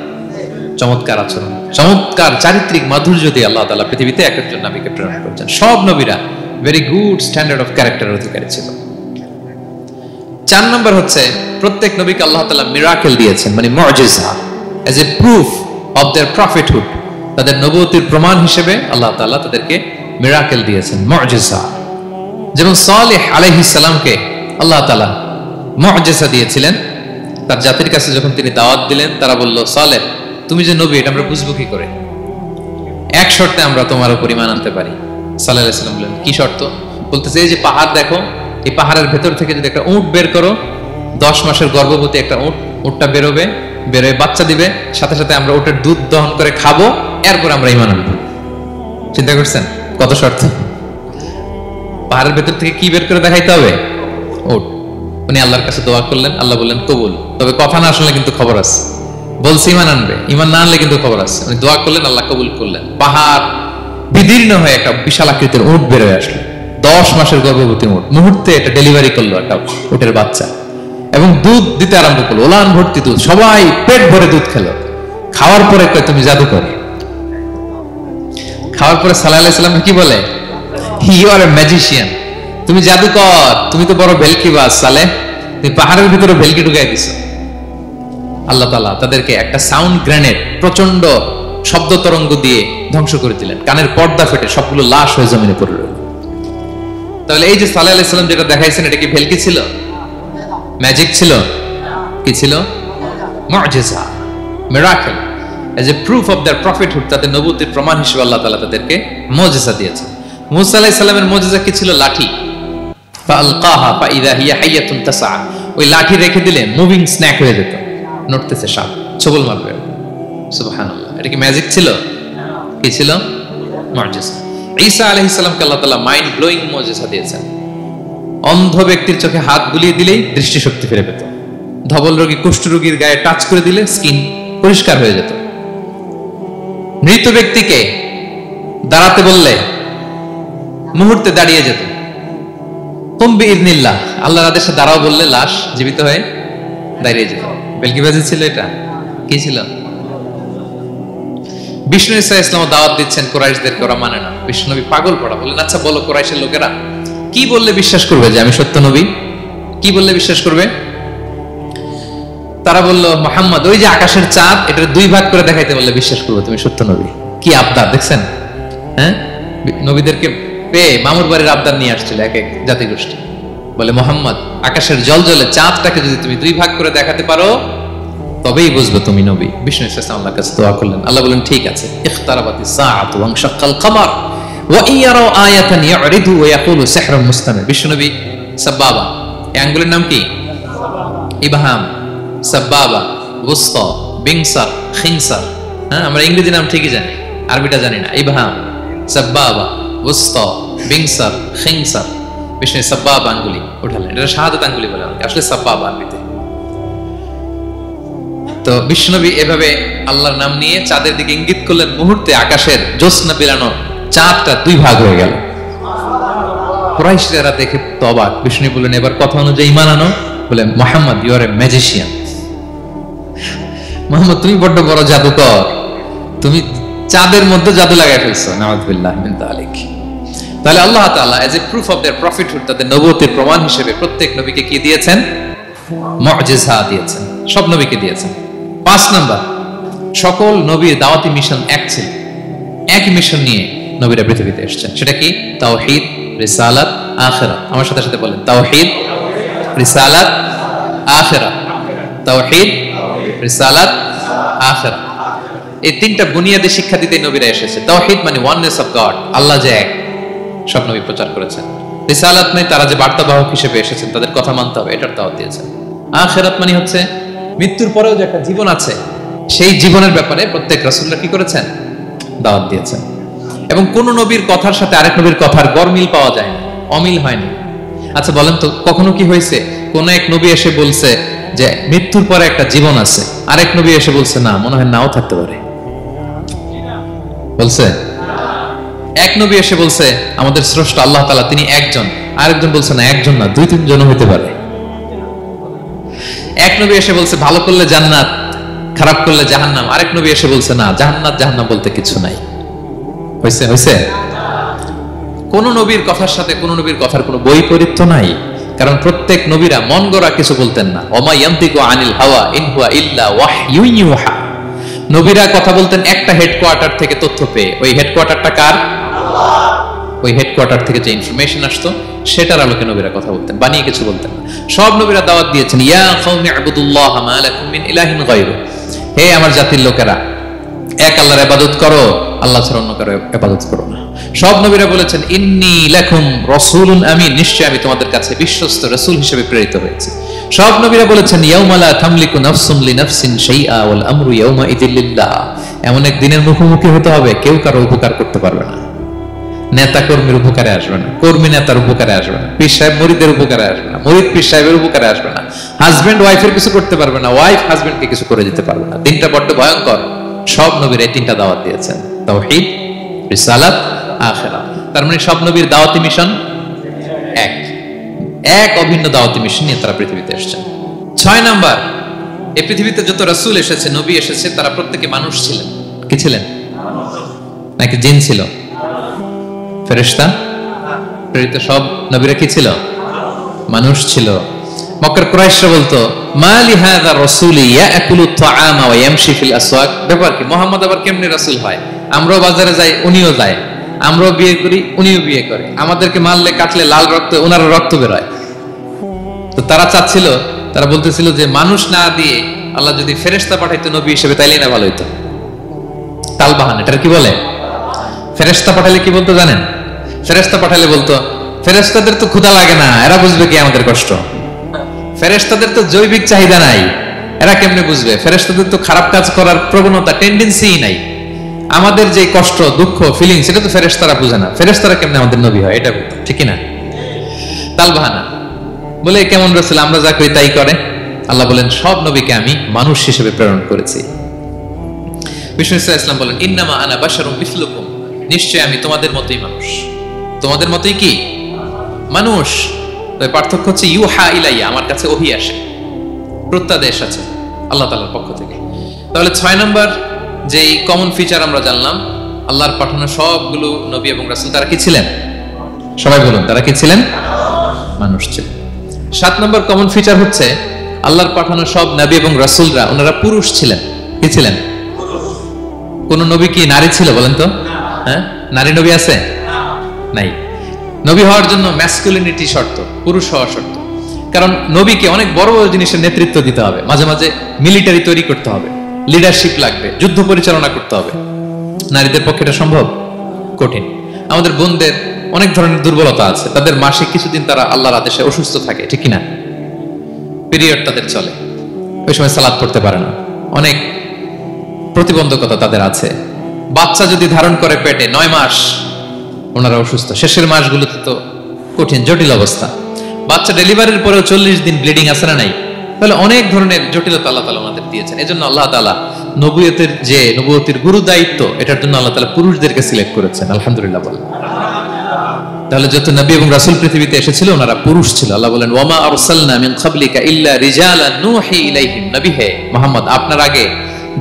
চমৎকার আচরণ, চমৎকার চারিত্রিক মাধুর্য দিয়ে আল্লাহ তাআলা পৃথিবীতে এক একজন নবীকে প্রেরণ করেছেন। সব নবীরা ভেরি গুড স্ট্যান্ডার্ড অফ ক্যারেক্টারের অধিকারী ছিল। 4 নম্বর হচ্ছে প্রত্যেক নবীকে আল্লাহ তাআলা মিরাকেল দিয়েছেন, মানে মুআজিজা, as a proof of their prophethood. তাদের নবুয়তির প্রমাণ হিসেবে আল্লাহ তাআলা তাদেরকে মিরাকেল দিয়েছেন, মুআজিজা। যেমন সালেহ আলাইহিস সালামকে আল্লাহ তাআলা মুআজিজা দিয়েছিলেন, তার জাতির কাছে যখন তিনি দাওয়াত দিলেন, তারা বলল, সালেহ তুমি যে নবী এটা আমরা বুঝবো কি করে? এক শর্তে আমরা তোমার উপর ঈমান আনতে পারি। সালেহ আলাইহিস সালাম বললেন, কি শর্ত? বলতেছে, এই যে পাহাড় দেখো, এই পাহাড়ের ভেতর থেকে যদি একটা উট বের করো, 10 মাসের গর্ভবতী একটা উটটা বেরোবে, বেরোয় বাচ্চা দিবে, সাথে সাথে আমরা উটের দুধ দহন করে খাবো, এরপর আমরা ঈমান আনবো। চিন্তা করছেন কত শর্ত? পাহাড়ের ভেতর থেকে কি বের করে দেখাইতে হবে? উট। উনি আল্লাহর কাছে দোয়া করলেন, আল্লাহ বললেন কবুল, তবে কথা না শুনলে কিন্তু খবর আছে। বলছে ঈমান আনবে, ঈমান না আনলে কিন্তু খবর আছে। উনি দোয়া করলেন, আল্লাহ কবুল করলেন। পাহাড় বিদীর্ণ হয়ে একটা বিশাল আকৃতির উট বেরোয় আসলো, 10 মাসের গর্ভবতী উট। মুহূর্তে এটা ডেলিভারি করলো একটা উটের বাচ্চা, এবং দুধ দিতে আরম্ভ করলো, ওলান ভর্তি দুধ। সবাই পেট ভরে দুধ খেলো। খাওয়ার পরে কয়, তুমি জাদুকর। খাওয়ার পরে সালেহ আলাইহিস সালাম কি বলে? ইউ আর এ ম্যাজিশিয়ান, তুমি জাদুকর, তুমি তো বড় ভেলকিবাজ সালেহ, তুমি পাহাড়ের ভিতরে ভেলকি ঢুকাই দিছো। আল্লাহ তাআলা তাদেরকে একটা সাউন্ড গ্রেনেড, প্রচন্ড শব্দ তরঙ্গ দিয়ে ধ্বংস করে দিলেন। কানের পর্দা ফেটে সবগুলো লাশ হয়ে জমিনে পড়ে রইল। তাহলে এই যে সালেহ আলাইহিস সালাম যেটা দেখাইছেন, এটা কি ভেলকি ছিল? ম্যাজিক ছিল? কি ছিল? মুআজিজা, miracle. As a proof of their prophethood, তাদের নবুয়তের প্রমাণ হিসেবে আল্লাহ তাআলা তাদেরকে মুআজিজা দিয়েছেন। মুসা আলাইহিস সালামের মুআজিজা কি ছিল? লাঠি। ফাআলকাহা ফাইযা হিয়া হাইয়াতুন তাসআ, ওই লাঠি রেখে দিলে মুভিং স্ন্যাক হয়ে যেত, নড়তেছে সাপ, ছবল মারবে। সুবহানাল্লাহ, এটা কি ম্যাজিক ছিল? কি ছিল? মুআজিজা। ঈসা আলাইহিস সালামকে আল্লাহ তাআলা মাইন্ড ব্লোয়িং মুআজিজা দিয়েছেন। অন্ধ ব্যক্তির চোখে হাত বুলিয়ে দিলেই দৃষ্টিশক্তি ফিরে পেত। ধবল রোগী, কুষ্ঠ রোগীর গায়ে টাচ করে দিলে স্কিন পরিষ্কার হয়ে যেত। মৃত ব্যক্তিকে দাঁড়াতে বললে মুহূর্তে দাঁড়িয়ে যেত। কুম বিইذনিল্লাহ, আল্লাহর আদেশে দাঁড়াও বললে লাশ জীবিত হয়ে দাঁড়িয়ে যেত। বেলকিবাজি ছিল এটা? কি ছিল? বিষ্ণু ঈসা ইসলাম দাওয়াত দিচ্ছেন কুরাইশদেরকে, ওরা মানে না। বিষ্ণু নবী পাগল পড়া, বললেন, আচ্ছা বলো কুরাইশের লোকেরা কি বললে বিশ্বাস করবে যে আমি সত্য নবী? কি বললে বিশ্বাস করবে? তারা বলল, মুহাম্মদ ওই যে আকাশের চাঁদ, এটা 2 ভাগ করে দেখাইতে বললে বিশ্বাস করবো তুমি সত্য নবী। কি আবদার দেখছেন? হ্যাঁ, নবীদেরকে পেয়ে মামুর বাড়ির আবদার নিয়ে আসছিল এক এক জাতিগোষ্ঠী। বলে, মুহাম্মদ আকাশের জলজলে চাঁদটাকে যদি তুমি 2 ভাগ করে দেখাতে পারো, তবেই বুঝবো তুমি নবী। বিষ্ণু ঈসা আল্লাহর কাছে দোয়া করলেন, আল্লাহ বলেন, ঠিক আছে। ইখতারাবাতিস সাআতু ওয়ানশাক্কাল কমার ওয়া ইয়ারা আয়াতান ইয়ারিদু ওয়া ইয়াকুলু সিহরুন মুস্তামির। বিষ্ণু নবী সাব্বাবা, এই আঙ্গুলের নাম কি? ইবহাম, সাব্বাবা, ওয়ুসতা, বিনসার, খিনসার। হ্যাঁ, আমরা ইংরেজি নাম ঠিকই জানি, আরবিটা জানি না। ইবহাম, সাব্বাবা, ওয়ুসতা, বিনসার, খিনসার। বিষ্ণু সাব্বাবা আঙ্গুলি উঠালেন, এটা শাহাদাত আঙ্গুলি বলে, আসলে সাব্বাবা আরবিতে। তো বিষ্ণুনবী এভাবে আল্লাহর নাম নিয়ে চাঁদের দিকে ইঙ্গিত করলেন, মুহূর্তে আকাশের জ্যোৎস্না বিলানো চাঁদটা 2 ভাগ হয়ে গেল। কুরাইশরা দেখে তো অবাক। বিষ্ণু বললেন, এবার কথা অনুযায়ী ঈমান আনো। বলে, Muhammad you are a magician. মুহাম্মদ তুমি বড্ড বড় জাদুকর, তুমি চাঁদের মধ্যে জাদু লাগাই ফেলছো। নাউযুবিল্লাহ মিন যালিক। তাহলে আল্লাহ তাআলা age a proof of their prophethood, তাদের নবুয়তের প্রমাণ হিসেবে প্রত্যেক নবীকে কি দিয়েছেন? মুআজিজা দিয়েছেন, সব নবীকে দিয়েছেন। 5 নাম্বার, সকল নবীর দাওয়াতি মিশন এক ছিল, একই মিশন নিয়ে নবীরা পৃথিবীতে এসেছেন। সেটা কি? তাওহীদ, রিসালাত, আখিরাত। আমার সাথে সাথে বলেন, তাওহীদ, রিসালাত, আখিরাত। তাওহীদ, রিসালাত, আখিরাত। এই 3টা বুনিয়াদী শিক্ষা দিতে নবীরা এসেছে। তাওহীদ মানে ওয়াননেস অফ গড, আল্লাহ যে এক, সব নবী প্রচার করেছেন। রিসালাত মানে তারা যে বার্তাবাহক হিসেবে এসেছেন, তাদের কথা মানতে হবে, এটার দাওয়াত দিয়েছেন। আখিরাত মানে হচ্ছে মৃত্যুর পরেও যে একটা জীবন আছে, সেই জীবনের ব্যাপারে প্রত্যেক রাসূলরা কি করেছেন? দাওয়াত দিয়েছেন। এবং কোন নবীর কথার সাথে আরেক নবীর কথার গরমিল পাওয়া যায় না, অমিল হয়নি। আচ্ছা বলেন তো, কখনো কি হয়েছে কোন এক নবী এসে বলছে যে মৃত্যুর পরে একটা জীবন আছে, আরেক নবী এসে বলছে না, মনে হয় নাও থাকতে পারে? বলছে? এক নবী এসে বলছে আমাদের স্রষ্টা আল্লাহ তাআলা তিনি একজন, আরেকজন বলছে না একজন না, 2-3 জন হতে পারে। এক নবী এসে বলছে ভালো করলে জান্নাত, খারাপ করলে জাহান্নাম, আরেক নবী এসে বলছে না, জান্নাত জাহান্নাম বলতে কিছু নাই। হইছে? হইছে? কোন নবীর কথার সাথে কোন নবীর কথার কোনো বৈপরীত্য নাই, কারণ প্রত্যেক নবীরা মন গড়া কিছু বলতেন না। ওমা ইয়ান্তিকু আনিল হাওয়া ইন হুয়া ইল্লা ওয়াহয়ুন ইউহা। নবীরা কথা বলতেন একটা হেডকোয়ার্টার থেকে তথ্য পেয়ে। ওই হেডকোয়ার্টারটা কার? আল্লাহ। ওই হেডকোয়ার্টার থেকে যে ইনফরমেশন আসতো সেটার আলোকে নবীরা কথা বলতেন, বানিয়ে কিছু বলতেন না। সব নবীরা দাওয়াত দিয়েছেন, ইয়া কওমি ইবুদুল্লাহ মা লাকুম মিন ইলাহিন গায়রু, হে আমার জাতির লোকেরা এক আল্লাহর ইবাদত করো, আল্লাহ ছাড়া অন্য কারো ইবাদত করো না। সব নবীরা বলেছেন ইন্নী লাকুম রাসূলুন আমিন, নিশ্চয় আমি তোমাদের কাছে বিশ্বস্ত রাসূল হিসেবে প্রেরিত হয়েছি। সব নবীরা বলেছেন ইয়াউমা লা তামলিকু নাফসুন লিনাফসিন শাইআ ওয়াল আমরু ইয়াউমা ইযিল লিল্লাহ, এমন এক দিনের মুখোমুখি হতে হবে কেউ কারো উপকার করতে পারবে না। নেতা কর্মীর উপকারে আসবে না, কর্মী নেতার উপকারে আসবে না, পীর সাহেব মুরিদের উপকারে আসবে না, মুরিদ পীর সাহেবের উপকারে আসবে না, হাজবেন্ড ওয়াইফের কিছু করতে পারবে না, ওয়াইফ হাজবেন্ডকে কিছু করে দিতে পারবে না। দিনটা বড্ড ভয়ঙ্কর। সব নবীর এই তিনটা দাওয়াত দিয়েছেন, তাওহীদ, রিসালাত, আখিরাত। তার মানে সব নবীর দাওয়াতি মিশন এক অভিন্ন দাওয়াতি মিশন নিয়ে তারা পৃথিবীতে এসেছেন। 6 নাম্বার, এই পৃথিবীতে যত রাসূল এসেছে, নবী এসেছে, তারা প্রত্যেকে মানুষ ছিলেন। কি ছিলেন? নাকি জিন ছিল? ফেরেশতা? প্রেরিত সব নবীরা কি ছিল? মানুষ ছিল। মক্কার কুরাইশরা বলতো মা লিহাযা রাসূলি ইয়াকুলু আত-তাআমা ওয়া ইয়ামশি ফিল আসওয়াক, ব্যাপার কি মুহাম্মদ আবার কেমনে রাসূল হয়? আমরাও বাজারে যাই, উনিও যায়, আমরাও বিয়ে করি, উনিও বিয়ে করে, আমাদেরকে মারলে কাটলে লাল রক্ত, ওনার রক্ত বের হয়। তো তারা চাচ্ছিল, তারা বলতেছিল যে মানুষ না দিয়ে আল্লাহ যদি ফেরেশতা পাঠাইতো নবী হিসেবে তাইলেই না ভালো হইতো। তালবাহান, এটা কি বলে? ফেরেশতা পাঠালে কি বলতো জানেন? ফেরেশতা পাঠালে বলতো ফেরেশতাদের তো ক্ষুধা লাগে না, এরা বুঝবে কি আমাদের কষ্ট? ফেরেশতাদের তো জৈবিক চাহিদা নাই, এরা কেমনে বুঝবে? ফেরেশতাদের তো খারাপ কাজ করার প্রবণতা, টেন্ডেন্সি নাই। আমাদের যে কষ্ট, দুঃখ, ফিলিংস, এটা তো ফেরেশতারা বুঝে না। ফেরেশতারা কেমনে আমাদের নবী হয়? এটা বলতো, ঠিক না? তালবাহানা বলে কেমন রাসূল, আমরা যা করি তাই করে। আল্লাহ বলেন সব নবীকে আমি মানুষ হিসেবে প্রেরণ করেছি। বিষ্ণু ইসলাম বলেন ইন্নামা আনা বাশারুম মিসলুকুম, নিশ্চয় আমি তোমাদের মতোই মানুষ। তোমাদের মতোই কি মানুষ, তবে পার্থক্য হচ্ছে ইউহা ইলাইয়া, আমার কাছে ওহী আসে, প্রত্যাদেশ আছে আল্লাহ তাআলার পক্ষ থেকে। তাহলে 6 নাম্বার যে কমন ফিচার আমরা জানলাম, আল্লাহর পাঠানো সবগুলো নবী এবং রাসূল তারা কি ছিলেন? সবাই বলুন, তারা কি ছিলেন? মানুষ ছিলেন। 7 নম্বর কমন ফিচার হচ্ছে আল্লাহর পাঠানো সব নবী এবং রাসূলরা ওনারা পুরুষ ছিলেন। কি ছিলেন? কোন নবী কি নারী ছিল বলেন তো? হ্যাঁ, নারী নবী আছে? নাই। নবী হওয়ার জন্য ম্যাসকুলিনিটি শর্ত, পুরুষ হওয়া শর্ত। কারণ নবীকে অনেক বড় বড় জিনিসের নেতৃত্ব দিতে হবে, মাঝে মাঝে মিলিটারি তৈরি করতে হবে, লিডারশিপ লাগবে, যুদ্ধ পরিচালনা করতে হবে। নারীদের পক্ষে এটা সম্ভব? কঠিন। আমাদের বোনদের অনেক ধরনের দুর্বলতা আছে, তাদের মাসে কিছুদিন তারা আল্লাহর আদেশে অসুস্থ থাকে, ঠিক কিনা? পিরিয়ড তাদের চলে, ওই সময় সালাত পড়তে পারে না, অনেক প্রতিবন্ধকতা তাদের আছে। বাচ্চা যদি ধারণ করে পেটে 9 মাস, ওনারা অসুস্থ। শেষের মাসগুলোতে তো কঠিন, জটিল অবস্থা। বাচ্চা ডেলিভারির পরেও 40 দিন ব্লিডিং আছে না নাই? তাহলে অনেক ধরনের জটিলতা আল্লাহ তাআলা ওনাদের দিয়েছেন। এজন্য আল্লাহ তাআলা নবুয়তের গুরু দায়িত্ব, এটার জন্য আল্লাহ তাআলা পুরুষদেরকে সিলেক্ট করেছেন। আলহামদুলিল্লাহ বলেন। তাহলে যত নবী এবং রাসূল পৃথিবীতে এসেছিল ওনারা পুরুষ ছিল। আল্লাহ বলেন ওয়ামা আরসালনা মিন ক্বাবলিকা ইল্লা রিজালান নূহি ইলাইহিম, নবী হে মুহাম্মদ, আপনার আগে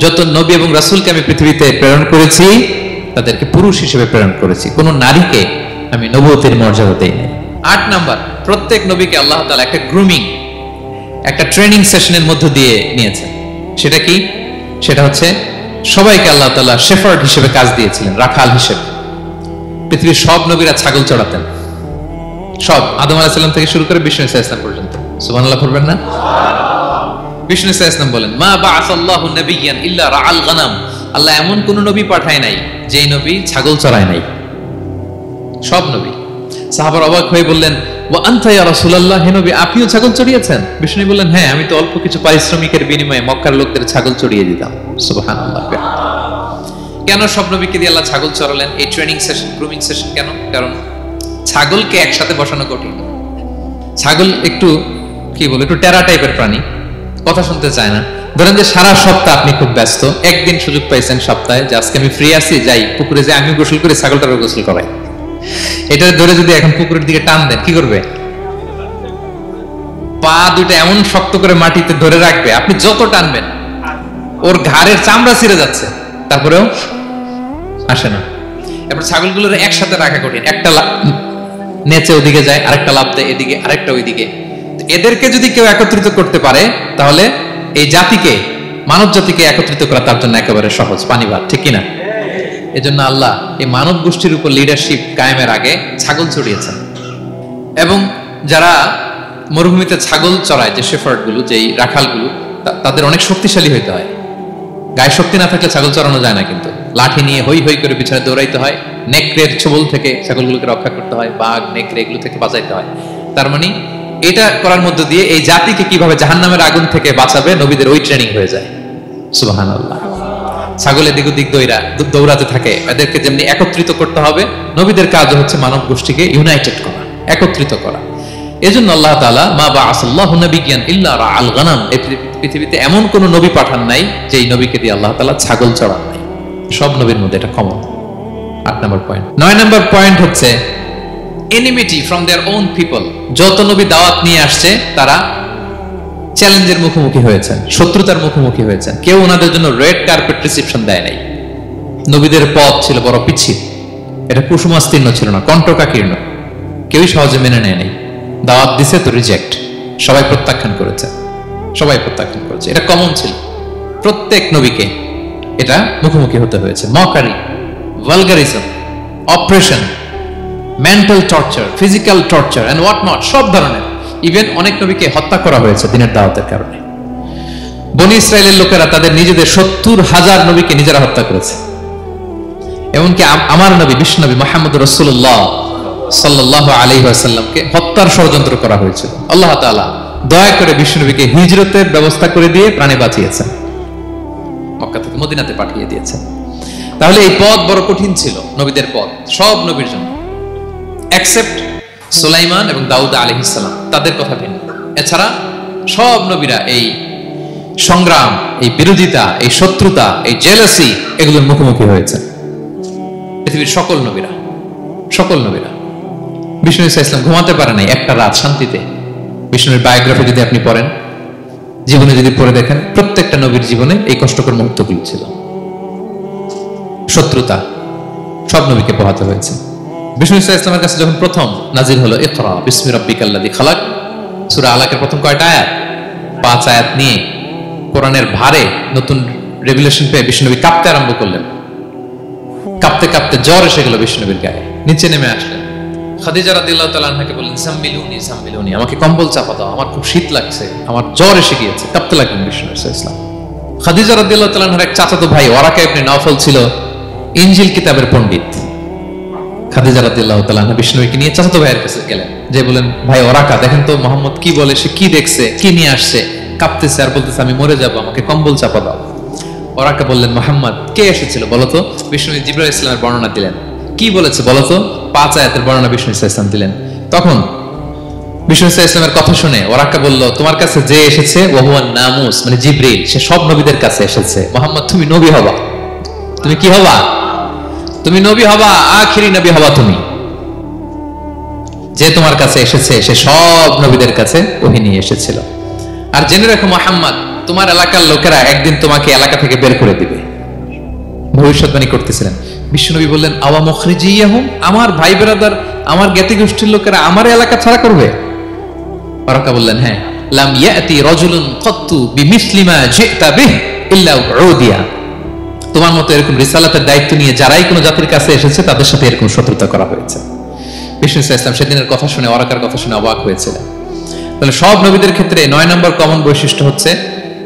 যত নবী এবং রাসূলকে আমি পৃথিবীতে প্রেরণ করেছি তাদেরকে পুরুষ হিসেবে প্রেরণ করেছি, কোন নারীকে আমি নবুয়তের মর্যাদা দেই নাই। 8 নাম্বার, প্রত্যেক নবীকে আল্লাহ তাআলা একটা গ্রুমিং, একটা ট্রেনিং সেশনের মধ্য দিয়ে নিয়েছেন। সেটা কি? সেটা হচ্ছে সবাইকে আল্লাহ তাআলা শেফার্ড হিসেবে কাজ দিয়েছিলেন, রাখাল হিসেবে। পৃথিবীর সব নবীরা ছাগল চড়াতেন, সব, আদম আলাইহিস সালাম থেকে শুরু করে বিষ্ণু আলাইহিস সালাম পর্যন্ত। সুবহানাল্লাহ পড়বেন না? বিষ্ণু আলাইহিস সালাম বলেন মা বাআসাল্লাহু নাবিয়্যান ইল্লা রাআল গানাম, আল্লাহ এমন কোন নবী পাঠায় নাই যেই নবী ছাগল চড়ায় নাই। সব নবী। সাহাবারা অবাক হয়ে বললেন ওয়া আনতা ইয়া রাসূলুল্লাহ, হে নবী আপনিও ছাগল চড়িয়েছেন? বিষ্ণু বললেন হ্যাঁ, আমি তো অল্প কিছু পারিশ্রমিকের বিনিময়ে মক্কার লোকদের ছাগল চড়িয়ে দিতাম। সুবহানাল্লাহ। কেন সব নবীকে দিয়ে আল্লাহ ছাগল চড়ালেন? এই ট্রেনিং সেশন, গ্রুমিং সেশন কেন? কারণ ছাগলকে একসাথে বসানো কঠিন। ছাগল একটু কি বলে, একটু টেরা টাইপের প্রাণী, কথা শুনতে চায় না। ধরেন যে সারা সপ্তাহ আপনি খুব ব্যস্ত, একদিন সুযোগ পাইছেন সপ্তাহে যে আজকে আমি ফ্রি আছি, যাই পুকুরে যাই, আমি গোসল করি, ছাগলটারও গোসল করাই। এটা ধরে যদি এখন পুকুরের দিকে টান দেন, কি করবে? পা দুটো এমন শক্ত করে মাটিতে ধরে রাখবে, আপনি যত টানবেন ওর ঘাড়ের চামড়া ছিঁড়ে যাচ্ছে, তারপরেও আসে না। এবার ছাগলগুলোর একসাথে রাখা কঠিন, একটা নেচে ওদিকে যায়, আরেকটা লাফ দেয় এদিকে, আরেকটা ওইদিকে। এদেরকে যদি কেউ একত্রিত করতে পারে তাহলে এই জাতিকে, মানব জাতিকে একত্রিত করা তার জন্য একেবারে সহজ, পানি ভাত, ঠিক কিনা? এজন্য আল্লাহ এই মানব গোষ্ঠীর উপর লিডারশিপ কায়েমের আগে ছাগল চড়িয়েছেন। এবং যারা মরুভূমিতে ছাগল চড়ায়, যে শেফার্ড গুলো, যেই রাখালগুলো, তাদের অনেক শক্তিশালী হইতে হয়। গায়ে শক্তি না থাকলে ছাগল চড়ানো যায় না, কিন্তু লাঠি নিয়ে হই হই করে পিছনে দৌড়াইতে হয়, নেকড়ের ছোবল থেকে ছাগলগুলোকে রক্ষা করতে হয়, বাঘ নেকড়ে এগুলো থেকে বাঁচাইতে হয়। তার মানে এটা করার মধ্য দিয়ে এই জাতিকে কিভাবে জাহান্নামের আগুন থেকে বাঁচাবে নবীদের ওই ট্রেনিং হয়ে যায়। সুবহানাল্লাহ। ছাগল এদিক ওদিক দৌড়াতে থাকে, এদেরকে যেমনি একত্রিত করতে হবে, নবীদের কাজ হচ্ছে মানব গোষ্ঠীকে ইউনাইটেড করা, একত্রিত করা। এজন্য আল্লাহ তাআলা মা বাআসাল্লাহু নাবিয়্যান ইল্লা রাআল গানাম, এই পৃথিবীতে এমন কোন নবী পাঠান নাই যে এই নবীকে দিয়ে আল্লাহ তাআলা ছাগল চড়ান নাই। সব নবীর মধ্যে এটা কমন। 8 নম্বর পয়েন্ট। 9 নম্বর পয়েন্ট হচ্ছে enmity from their own people. যত নবী দাওয়াত নিয়ে আসছে তারা চ্যালেঞ্জের মুখোমুখি হয়েছেন, শত্রুতার মুখোমুখি হয়েছেন। কেউ ওনাদের জন্য রেড কার্পেট রিসেপশন দেয় নাই। নবীদের পথ ছিল বড় পিচ্ছিল, এটা কুসুমাস্তীর্ণ ছিল না, কণ্টকাকীর্ণ। কেউই সহজে মেনে নেয় নাই। দাওয়াত দিছে তো রিজেক্ট, সবাই প্রত্যাখ্যান করেছে, সবাই প্রত্যাখ্যান করেছে। এটা কমন ছিল, প্রত্যেক নবীকে এটা মুখোমুখি হতে হয়েছে। Mockery, vulgarism, operation, mental torture, physical torture and what not, সব ধরনের। ইভেন অনেক নবীকে হত্যা করা হয়েছে দিনের দাওয়াতের কারণে। বনি ইসরায়েলের লোকেরা তাদের নিজেদের 70,000 নবীকে নিজেরা হত্যা করেছে। এমনকি আমার নবী বিশ্ব নবী মুহাম্মদ রাসূলুল্লাহ সাল্লাল্লাহু আলাইহি ওয়াসাল্লামকে হত্যার ষড়যন্ত্র করা হয়েছিল। আল্লাহ তাআলা দয়া করে বিশ্ব নবীকে হিজরতের ব্যবস্থা করে দিয়ে প্রাণে বাঁচিয়েছেন, মক্কা থেকে মদিনাতে পাঠিয়ে দিয়েছেন। তাহলে এই পথ বড় কঠিন ছিল, নবীদের পথ, সব নবীর জন্য, এক্সেপ্ট সুলাইমান এবং দাউদ আলাইহিস সালাম, তাদের কথা ভিন্ন। এছাড়া সব নবীরা এই সংগ্রাম, এই বিরোধিতা, এই শত্রুতা, এই জেলাসি, এগুলোর মুখোমুখি হয়েছে পৃথিবীর সকল নবীরা, সকল নবীরা। বিষ্ণু ইসলাম ঘুমাতে পারে নাই একটা রাত শান্তিতে। বিষ্ণুর বায়োগ্রাফি যদি আপনি পড়েন, জীবনে যদি পড়ে দেখেন, প্রত্যেকটা নবীর জীবনে এই কষ্টকর মুহূর্তগুলো ছিল। শত্রুতা সব নবীকে পোহাতে হয়েছে। বিষ্ণু ইসলামের কাছে যখন প্রথম নাজিল হলো ইকরা বিসমি রাব্বিকাল্লাযী খালাক, সূরা আলাকের প্রথম কয়টা আয়াত? 5 আয়াত নিয়ে কোরআনের ভারে নতুন রেভেলেশন পেয়ে বিষ্ণুনবী কাঁপতে আরম্ভ করলেন। কাঁপতে কাঁপতে জ্বর এসে গেল বিষ্ণুনবীর গায়ে, নিচে নেমে আসলেন। খাদিজা রাদিয়াল্লাহু তাআলা আনহাকে বললেন সাম্মিলুনি সাম্মিলুনি, আমাকে কম্বল চাপা দাও, আমার খুব শীত লাগছে, আমার জ্বর এসে গিয়েছে। কাঁপতে লাগলেন বিষ্ণু ইসলাম। খাদিজা রাদিয়াল্লাহু তাআলা আনহার এক চাচাতো ভাই ওরাকা ইবনে নওফল ছিল ইনজিল কিতাবের পণ্ডিত। খাদিজা রাদিয়াল্লাহু তাআলা আনহা বিষ্ণুকে নিয়ে চাচাতো ভাইয়ের কাছে গেলেন, যে বলেন ভাই ওরাকা দেখেন তো মুহাম্মদ কি বলে, সে কি দেখছে, কি নিয়ে আসছে, কাঁপতেছে আর বলতেছে আমি মরে যাব, আমাকে কম্বল চাপা দাও। ওরাকা বললেন মুহাম্মদ কে এসেছিল বলতো? বিষ্ণু জিবরাইল ইসলামের বর্ণনা দিলেন। কি বলেছে বলতো? 5 আয়াতের বর্ণনা বিষ্ণু ইসলাম দিলেন। তখন বিষ্ণু ইসলামের কথা শুনে ওরাকা বলল তোমার কাছে যে এসেছে ওহুয়ান নামুস, মানে জিবরিল, সে সব নবীদের কাছে এসেছে। মুহাম্মদ তুমি নবী হবা, তুমি কি হবা? তুমি নবী হবা, আখিরি নবী হবা তুমি। যে তোমার কাছে এসেছে সে সব নবীদের কাছে ওহী নিয়ে এসেছিল। আর জেনে রাখো মুহাম্মদ, তোমার এলাকার লোকেরা একদিন তোমাকে এলাকা থেকে বের করে দিবে, ভবিষ্যৎবাণী করতেছিলেন। বিশ্বনবী বললেন আওয়া মুখরিজিয়াহুম, আমার ভাই বেরাদার, আমার জ্ঞাতি গোষ্ঠীর লোকেরা আমার এলাকা ছাড়া করবে? ওরাকা বললেন হ্যাঁ। লাম ইয়াতি রাজুলুন ক্বাত্তু বিমিসলি মা জিতা বিহি ইল্লা উদিয়া, তোমার মতো এরকম রিসালাতের দায়িত্ব নিয়ে যারাই কোনো জাতির কাছে এসেছে তাদের সাথে এরকম শত্রুতা করা হয়েছে। বিষ্ণু ইসলাম সেদিনের কথা শুনে, ওরাকার কথা শুনে অবাক হয়েছিলেন। তাহলে সব নবীদের ক্ষেত্রে 9 নম্বর কমন বৈশিষ্ট্য হচ্ছে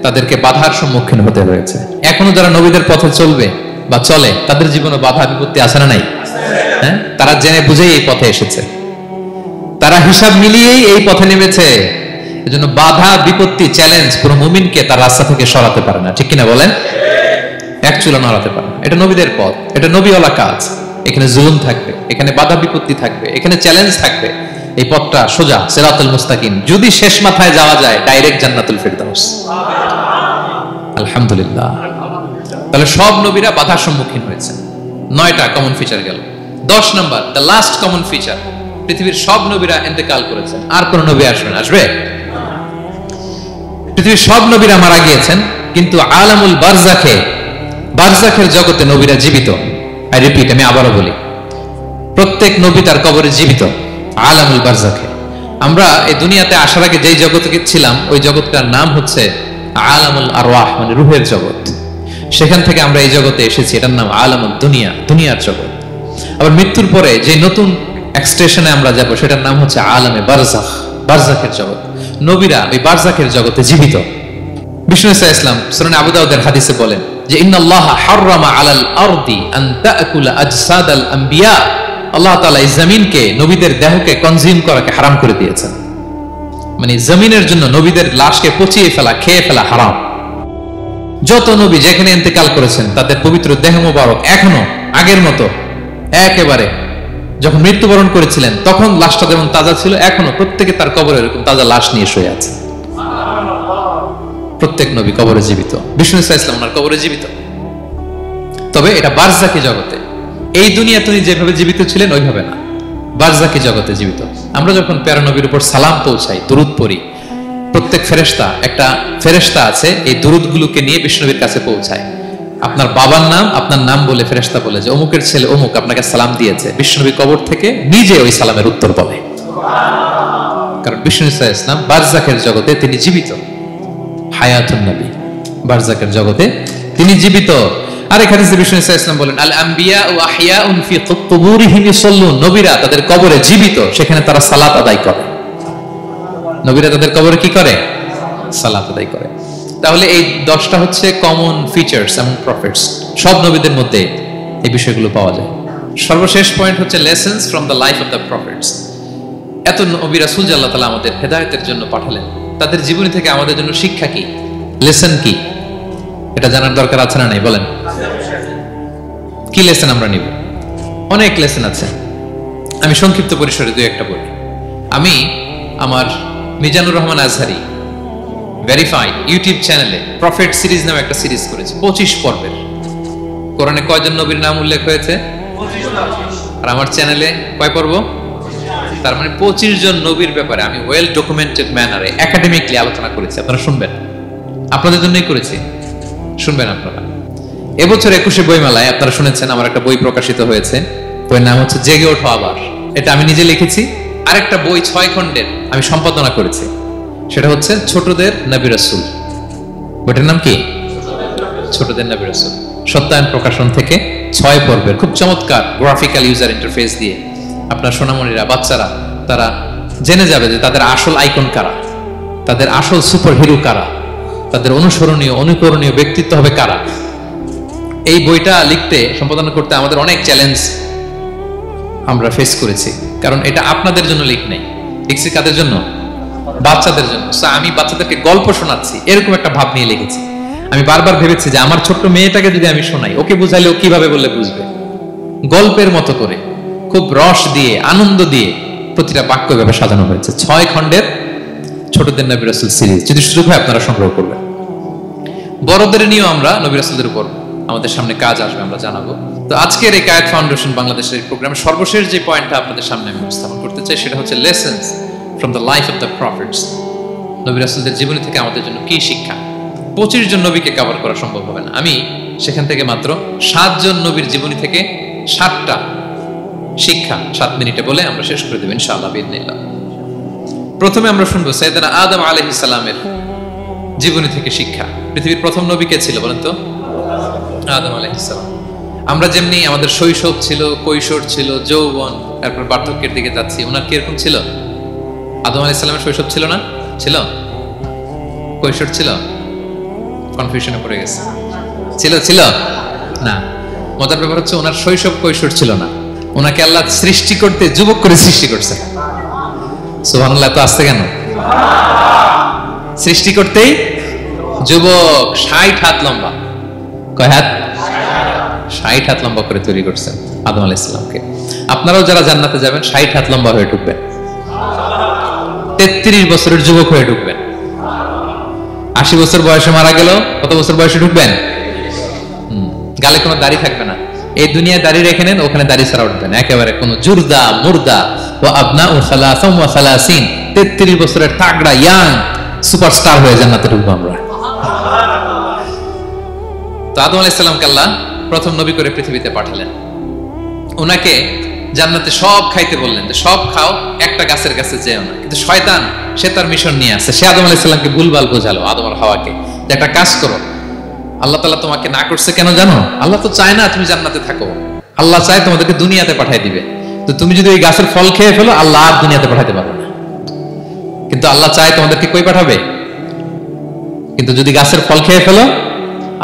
তাদেরকে বাধার সম্মুখীন হতে হয়েছে। এখনো যারা নবীদের পথে চলবে বা চলে তাদের জীবনে বাধা বিপত্তি আছে না নাই? হ্যাঁ, তারা জেনে বুঝেই এই পথে এসেছে, তারা হিসাব মিলিয়েই এই পথে নেমেছে। এজন্য বাধা বিপত্তি চ্যালেঞ্জ কোনো মুমিনকে তার রাস্তা থেকে সরাতে পারে না, ঠিক কিনা বলেন? এক চুলা নড়াতে পারে না। এটা নবীদের পথ, এটা নবীওয়ালা কাজ। এখানে জুলুম থাকবে, এখানে বাধা বিপত্তি থাকবে, এখানে চ্যালেঞ্জ থাকবে। এই পথটা সোজা সিরাতুল মুস্তাকিম, যদি শেষ মাথায় যাওয়া যায় ডাইরেক্ট জান্নাতুল ফিরদাউস। আলহামদুলিল্লাহ। তাহলে সব নবীরা বাধার সম্মুখীন হয়েছে। 9টা কমন ফিচার গেল। 10 নম্বর, দ্য লাস্ট কমন ফিচার, পৃথিবীর সব নবীরা ইন্তেকাল করেছেন, আর কোন নবী আসবেন? আসবে? পৃথিবীর সব নবীরা মারা গিয়েছেন, কিন্তু আলামুল বারজাখে, বারজাখের জগতে নবীরা জীবিত। আই রিপিট, আমি আবারও বলি, প্রত্যেক নবী তার কবরে জীবিত আলামুল বারজাখে। আমরা এই দুনিয়াতে আসার আগে যেই জগতে ছিলাম ওই জগৎটার নাম হচ্ছে আলামুল আরওয়াহ, মানে রূহের জগৎ। সেখান থেকে আমরা এই জগতে এসেছি, এটার নাম আলামুদ দুনিয়া, দুনিয়ার জগৎ। আবার মৃত্যুর পরে যে নতুন এক্সটেশনে আমরা যাব সেটার নাম হচ্ছে আলামে বারজাখ, বারজাখের জগৎ। নবীরা ওই বারজাখের জগতে জীবিত। বিষ্ণু সাল্লাল্লাহু আলাইহি ওয়াসাল্লাম সুনান আবু দাউদের হাদিসে বলেন যে ইন্নাল্লাহা হাররামা আলাল আরদি আন তাকুলা আজসাদাল আম্বিয়া, আল্লাহ তাআলা এই জমিনকে, নবীদের দেহকে কনজিউম করাকে হারাম করে দিয়েছেন। মানে জমিনের জন্য নবীদের লাশকে পচিয়ে ফেলা, খেয়ে ফেলা হারাম। যত নবী যেখানে ইন্তেকাল করেছেন তাদের পবিত্র দেহ মোবারক এখনো আগের মতো একেবারে যখন মৃত্যুবরণ করেছিলেন তখন লাশটা যেমন তাজা ছিল, এখনো প্রত্যেকে তার কবরে এরকম তাজা লাশ নিয়ে শুয়ে আছে। প্রত্যেক নবী কবরে জীবিত, বিষ্ণু সাল্লাল্লাহু আলাইহি ওয়াসাল্লাম ওনার কবরে জীবিত। তবে এটা বারজাকি জগতে। এই দুনিয়া তিনি যেভাবে জীবিত ছিলেন ওইভাবে না, বারজাকি জগতে জীবিত। আমরা যখন প্যারা নবীর উপর সালাম পৌঁছাই, দুরূদ পড়ি, প্রত্যেক ফেরেশতা, একটা ফেরেশতা আছে এই দুরূদগুলোকে নিয়ে বিষ্ণুনবীর কাছে পৌঁছায়। আপনার বাবার নাম, আপনার নাম বলে ফেরেশতা বলে যে অমুকের ছেলে অমুক আপনাকে সালাম দিয়েছে। বিষ্ণুনবী কবর থেকে নিজে ওই সালামের উত্তর বলে, কারণ বিষ্ণু সাল্লাল্লাহু আলাইহি ওয়াসাল্লাম বারজাকের জগতে তিনি জীবিত। হায়াতুন নবী, বারজাকের জগতে তিনি জীবিত। আর এখানে বিষ্ণু সাল্লাল্লাহু আলাইহি ওয়াসাল্লাম বলেন আল আম্বিয়া ওয়া আহইয়াউন ফি কুবুরিহিম ইসাল্লুন, নবীরা তাদের কবরে জীবিত, সেখানে তারা সালাত আদায় করে। নবীরা তাদের কবরে কি করে? সালাত আদায় করে। তাহলে এই 10টা হচ্ছে কমন ফিচার্স এমন প্রফেটস, সব নবীদের মধ্যে এই বিষয়গুলো পাওয়া যায়। সর্বশেষ পয়েন্ট হচ্ছে lessons from the life of the prophets. এত নবী রাসূল যে আল্লাহ তাআলা আমাদের হেদায়েতের জন্য পাঠালেন, তাদের জীবনী থেকে আমাদের জন্য শিক্ষা কি, লেসন কি, এটা জানার দরকার আছে না নাই? বলেন কি লেসন আমরা নিব? অনেক লেসন আছে, আমি সংক্ষিপ্ত পরিসরে দুই একটা বলি। আমি আমার মিজানুর রহমান আজহারি ভেরিফাইড ইউটিউব চ্যানেলে প্রফেট সিরিজ নামে একটা সিরিজ করেছি, 25 পর্বের। কোরআনে কয়জন নবীর নাম উল্লেখ হয়েছে? 25। আর আমার চ্যানেলে কয় পর্ব? তার মানে 25 জন নবীর ব্যাপারে আমি ওয়েল ডকুমেন্টেড ম্যানারে একাডেমিকলি আলোচনা করেছি। আপনারা শুনবেন, আপনাদের জন্যই করেছি, শুনবেন আপনারা। এবছর 21শে বইমেলায় আপনারা শুনেছেন আমার একটা বই প্রকাশিত হয়েছে, বইয়ের নাম হচ্ছে জেগে ওঠো আবার। এটা আমি নিজে লিখেছি। আরেকটা বই 6 খণ্ডের আমি সম্পাদনা করেছি, সেটা হচ্ছে ছোটদের নবী রাসূল। বইটার নাম কি? ছোটদের নবী রাসূল। সত্যায়ন প্রকাশন থেকে 6 পর্বের খুব চমৎকার গ্রাফিক্যাল ইউজার ইন্টারফেস দিয়ে আপনার সোনামণিরা, বাচ্চারা তারা জেনে যাবে যে তাদের আসল আইকন কারা, তাদের আসল সুপার হিরো কারা, তাদের অনুসরণীয় অনুকরণীয় ব্যক্তিত্ব হবে কারা। এই বইটা লিখতে, সম্পাদনা করতে আমাদের অনেক চ্যালেঞ্জ আমরা ফেস করেছি, কারণ এটা আপনাদের জন্য লিখছি কাদের জন্য? বাচ্চাদের জন্য। আমি বাচ্চাদেরকে গল্প শোনাচ্ছি এরকম একটা ভাব নিয়ে লিখেছি। আমি বারবার ভেবেছি যে আমার ছোট্ট মেয়েটাকে যদি আমি শোনাই, ওকে বুঝাইলে ও কিভাবে বললে বুঝবে। গল্পের মতো করে খুব রস দিয়ে, আনন্দ দিয়ে প্রতিটা বাক্য ভাবে সাজানো হয়েছে। 6 খণ্ডের ছোটদের নবী রাসূল সিরিজ, যদি সুযোগ হয় আপনারা সংগ্রহ করবেন। বড়দের নিয়েও আমরা নবী রাসূলদের উপর আমাদের সামনে কাজ আসবে, আমরা জানাবো। তো আজকের এই কায়েত ফাউন্ডেশন বাংলাদেশের এই প্রোগ্রামের সর্বশেষ যে পয়েন্টটা আপনাদের সামনে আমি উপস্থাপন করতে চাই, সেটা হচ্ছে lessons from the life of the prophets. নবী রাসূলদের জীবনী থেকে আমাদের জন্য কি শিক্ষা? 25 জন নবীকে কভার করা সম্ভব হবে না। আমি সেখান থেকে মাত্র 7 জন নবীর জীবনী থেকে 7টা শিক্ষা 7 মিনিটে বলে আমরা শেষ করে দেব ইনশাআল্লাহ বিইذنিল্লাহ। প্রথমে আমরা শুনবো সাইয়েদনা আদম আলাইহিস সালামের জীবনী থেকে শিক্ষা। পৃথিবীর প্রথম নবী কে ছিল বলেন তো? আদম আলাইহিস সালাম। আমরা যেমনি আমাদের শৈশব ছিল, কৈশোর ছিল, যৌবন, তারপর বার্ধক্যের দিকে যাচ্ছি, ওনার কি এরকম ছিল? আদম আলাইহিস সালামের শৈশব ছিল না? ছিল? কৈশোর ছিল? কনফিউশনে পড়ে গেছে। ছিল না। মজার ব্যাপার হচ্ছে ওনার শৈশব কৈশোর ছিল না, ওনাকে আল্লাহ সৃষ্টি করতে যুবক করে সৃষ্টি করছে। সুবহানাল্লাহ, এত আসতে কেন? সৃষ্টি করতেই যুবক, 60 হাত লম্বা। কয় হাত? 60 হাত লম্বা করে তৈরি করছেন আদম আলাইহিস সালামকে। আপনারাও যারা জান্নাতে যাবেন 60 হাত লম্বা হয়ে ঢুকবেন, 33 বছরের যুবক হয়ে ঢুকবেন। 80 বছর বয়সে মারা গেল, কত বছর বয়সে ঢুকবেন? গালে কোনো দাড়ি থাকবে না। এই দুনিয়ায় দাড়ি রেখে নেন, ওখানে দাড়ি ছাড়া উঠবেন একেবারে কোনো জুরদা মুর্দা। ওয়া আবনাউ সালাসাম ওয়া সালাসিন, 33 বছরের তাগড়া ইয়াং সুপারস্টার হয়ে জান্নাতে ঢুকবো আমরা। তো আদম আলাইহিস সালামকে আল্লাহ প্রথম নবী করে পৃথিবীতে পাঠালেন। ওনাকে জান্নাতে সব খাইতে বললেন যে সব খাও, একটা গাছের কাছে যেও না। কিন্তু শয়তান সে তার মিশন নিয়ে আসে, সে আদম আলাইহিস সালামকে ভুলভাল বোঝালো, আদম আর হাওয়াকে, যে একটা কাজ করো, আল্লাহ তাআলা তোমাকে না করছে কেন জানো? আল্লাহ তো চায় না তুমি জান্নাতে থাকো, আল্লাহ চায় তোমাদেরকে দুনিয়াতে পাঠিয়ে দিবে। তো তুমি যদি ওই গাছের ফল খেয়ে ফেলো, আল্লাহ আর দুনিয়াতে পাঠাতে পারবে না। কিন্তু আল্লাহ চায় তোমাদেরকে কই পাঠাবে? কিন্তু যদি গাছের ফল খেয়ে ফেলো,